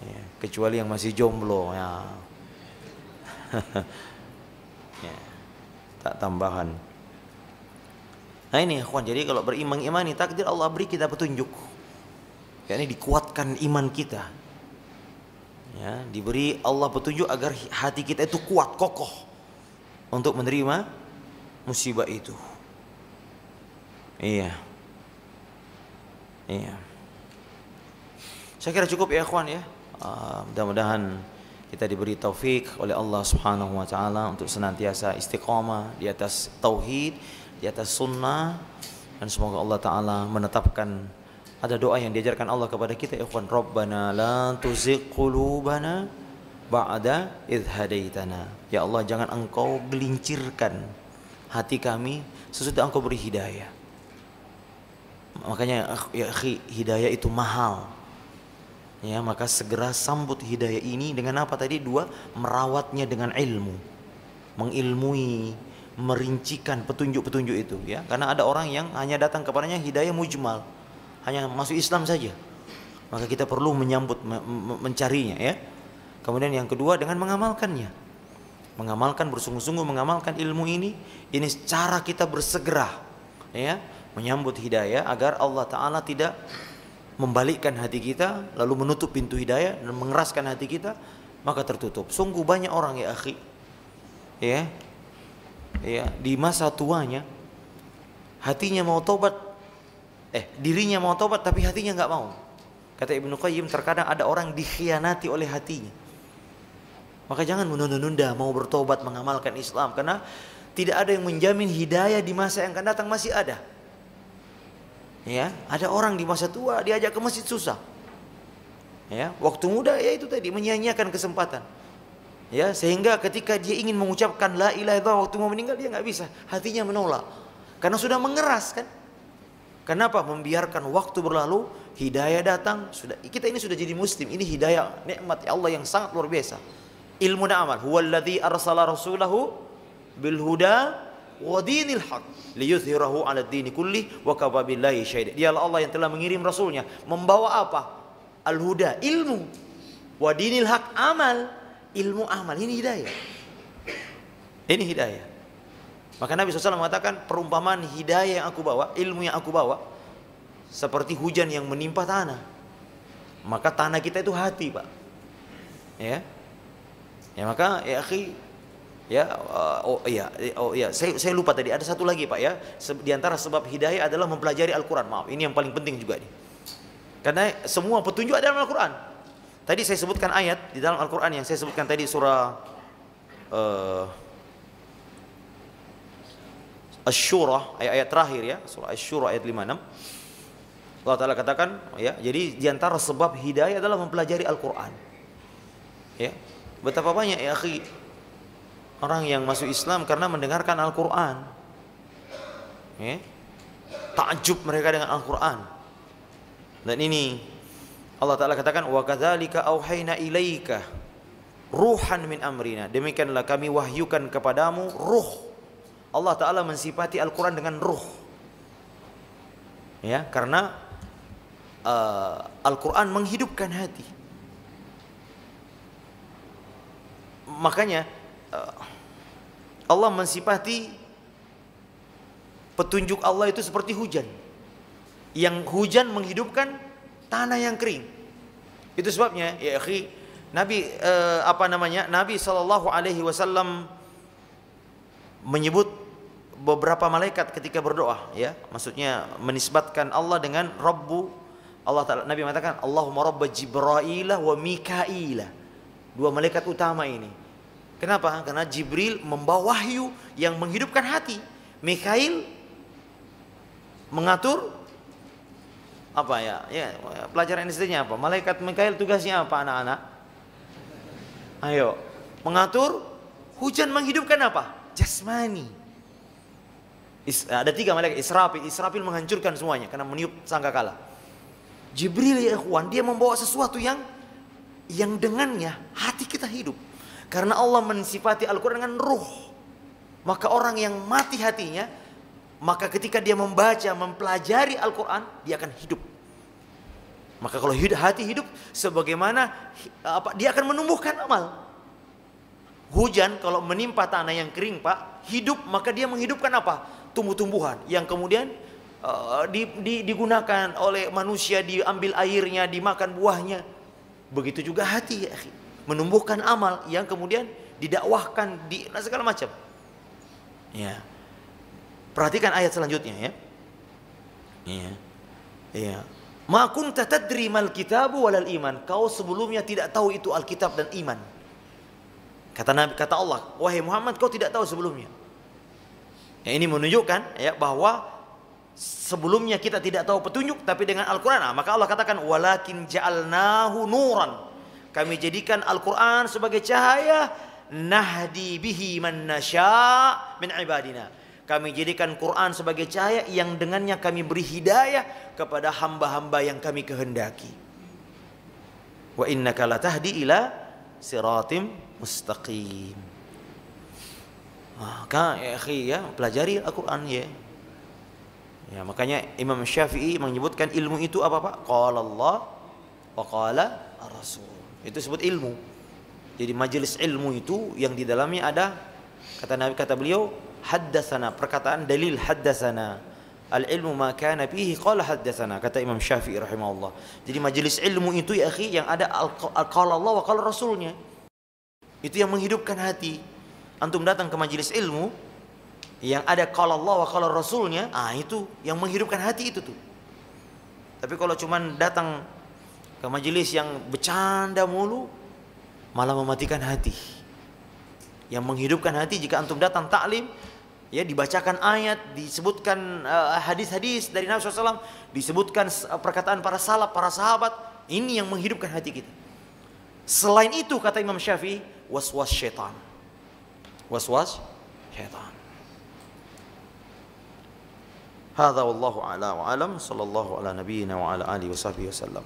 Ya, kecuali yang masih jomblo ya. Ya, tak tambahan. Nah ini akhwan, jadi kalau berimani takdir, Allah beri kita petunjuk. Ya, ini dikuatkan iman kita. Ya, diberi Allah petunjuk agar hati kita itu kuat, kokoh untuk menerima musibah itu. Iya. Iya. Saya kira cukup ya akhwan ya. Mudah-mudahan kita diberi taufik oleh Allah Subhanahu wa taala untuk senantiasa istiqamah di atas tauhid, di atas sunnah, dan semoga Allah Ta'ala menetapkan, ada doa yang diajarkan Allah kepada kita, ikhwan, Rabbana la tuzigh qulubana ba'da idh hadaitana. Ya Allah, jangan engkau gelincirkan hati kami sesudah engkau beri hidayah. Makanya ya akhi, hidayah itu mahal. Ya, maka segera sambut hidayah ini dengan apa tadi? Dua, merawatnya dengan ilmu, mengilmui, merincikan petunjuk-petunjuk itu ya. Karena ada orang yang hanya datang kepadanya hidayah mujmal, hanya masuk Islam saja. Maka kita perlu menyambut, mencarinya ya. Kemudian yang kedua dengan mengamalkannya. Mengamalkan, bersungguh-sungguh mengamalkan ilmu ini cara kita bersegera ya, menyambut hidayah agar Allah Ta'ala tidak membalikkan hati kita lalu menutup pintu hidayah dan mengeraskan hati kita, maka tertutup. Sungguh banyak orang ya akhi ya, ya, di masa tuanya hatinya mau tobat, dirinya mau tobat tapi hatinya nggak mau. Kata Ibnu Qayyim, terkadang ada orang dikhianati oleh hatinya. Maka jangan menunda-nunda mau bertobat, mengamalkan Islam, karena tidak ada yang menjamin hidayah di masa yang akan datang masih ada. Ya, ada orang di masa tua diajak ke masjid susah. Ya, waktu muda ya itu tadi menyia-nyiakan kesempatan. Ya, sehingga ketika dia ingin mengucapkan la ilaha illallah waktu mau meninggal dia nggak bisa, hatinya menolak. Karena sudah mengeras kan. Kenapa? Membiarkan waktu berlalu, hidayah datang, sudah kita ini sudah jadi muslim. Ini hidayah nikmat Allah yang sangat luar biasa. Ilmu dan amal. Huwallazi arsala rasulahu bil huda wa dinil haq liyuzhirahu 'ala ad-dini kulli wa kafa billahi syahida. Dialah Allah yang telah mengirim rasulnya membawa apa? Al-huda, ilmu. Wa dinil haq, amal. Ilmu amal, ini hidayah. Ini hidayah. Maka Nabi SAW mengatakan perumpamaan hidayah yang aku bawa, ilmu yang aku bawa seperti hujan yang menimpa tanah. Maka tanah kita itu hati, Pak. Ya. Ya maka ya akhi, ya saya lupa tadi ada satu lagi, Pak ya. Di antara sebab hidayah adalah mempelajari Al-Qur'an. Maaf, ini yang paling penting juga nih. Karena semua petunjuk ada dalam Al-Qur'an. Tadi saya sebutkan ayat di dalam Al-Quran yang saya sebutkan tadi surah Asy-Syura, ayat terakhir ya, surah Asy-Syura ayat 56. Allah Ta'ala katakan ya, jadi di antara sebab hidayah adalah mempelajari Al-Quran. Ya, betapa banyak ya akhi orang yang masuk Islam karena mendengarkan Al-Quran. Ya, takjub mereka dengan Al-Quran. Dan ini Allah Ta'ala katakan wa kadzalika auhayna ilaika ruhan min amrina, demikianlah kami wahyukan kepadamu ruh. Allah Ta'ala mensifati Al-Quran dengan ruh ya, karena Al-Quran menghidupkan hati. Makanya Allah mensifati petunjuk Allah itu seperti hujan, yang hujan menghidupkan tanah yang kering. Itu sebabnya ya akhi, Nabi Nabi SAW menyebut beberapa malaikat ketika berdoa ya, maksudnya menisbatkan Allah dengan Rabbu. Allah Ta'ala, Nabi mengatakan Allahumma Rabba Jibril wa Mikail, dua malaikat utama ini. Kenapa? Karena Jibril membawa wahyu yang menghidupkan hati, Mikail mengatur apa ya? Ya, pelajaran SD-nya apa? Malaikat Mikail tugasnya apa anak-anak? Ayo, mengatur hujan, menghidupkan apa? Jasmani. Ada 3 malaikat. Israfil menghancurkan semuanya karena meniup sangkakala. Jibril ya ikhwan, dia membawa sesuatu yang dengannya hati kita hidup. Karena Allah mensifati Al-Quran dengan ruh. Maka orang yang mati hatinya, maka ketika dia membaca, mempelajari Al-Quran, dia akan hidup. Maka kalau hati hidup, sebagaimana dia akan menumbuhkan amal. Hujan kalau menimpa tanah yang kering, Pak, hidup, maka dia menghidupkan apa? Tumbuh-tumbuhan yang kemudian digunakan oleh manusia, diambil airnya, dimakan buahnya. Begitu juga hati ya, menumbuhkan amal yang kemudian didakwahkan di segala macam. Ya. Perhatikan ayat selanjutnya ya. Iya. Iya. Ma kunta tadri mal kitabu walal iman. Kau sebelumnya tidak tahu itu Alkitab dan iman. Kata Allah, wahai Muhammad, kau tidak tahu sebelumnya. Ya, ini menunjukkan ya bahwa sebelumnya kita tidak tahu petunjuk, tapi dengan Al-Quran. Maka Allah katakan walakin ja'alnahu nuran. Kami jadikan Al-Quran sebagai cahaya, nahdi bihi man nasya' min ibadina. Kami jadikan Quran sebagai cahaya yang dengannya kami beri hidayah kepada hamba-hamba yang kami kehendaki. Wa innaka latahdi ila siratim mustaqim. Maka ya akhi ya, pelajari Al-Quran ya. Ya, makanya Imam Syafi'i menyebutkan ilmu itu apa Pak? Qala Allah wa qala Ar-Rasul. Itu disebut ilmu. Jadi majelis ilmu itu yang di dalamnya ada kata beliau haddatsana, perkataan dalil haddatsana. Al-ilmu ma kana fihi qala haddatsana, kata Imam Syafi'i rahimahullah. Jadi majelis ilmu itu ya akhi yang ada qala Allah wa qala Rasulnya. Itu yang menghidupkan hati. Antum datang ke majelis ilmu yang ada qala Allah wa qala Rasulnya, itu yang menghidupkan hati itu tuh. Tapi kalau cuman datang ke majelis yang bercanda mulu, malah mematikan hati. Yang menghidupkan hati jika antum datang taklim, ya dibacakan ayat, disebutkan hadis-hadis dari Nabi SAW, disebutkan perkataan para salaf, para sahabat, ini yang menghidupkan hati kita. Selain itu kata Imam Syafi'i, was-was syaitan. Was-was syaitan. Hadza wallahu a'la wa alam, sallallahu ala nabiyyina wa ala alihi washabihi wasallam.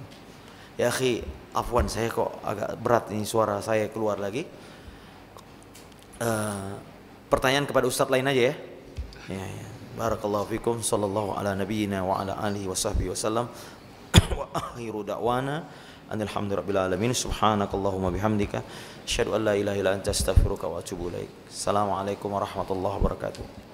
Ya akhi, afwan saya kok agak berat ini suara saya keluar lagi. Pertanyaan kepada ustaz lain aja ya. Ya, ya. Barakallahu fikum, sallallahu ala nabiyyina wa ala alihi washabihi wasallam. Wa akhiru da'wana alhamdulillahirabbil alamin. Subhanakallahumma bihamdika asyhadu an la ilaha illa anta astaghfiruka wa atubu ilaik. Assalamualaikum warahmatullahi wabarakatuh.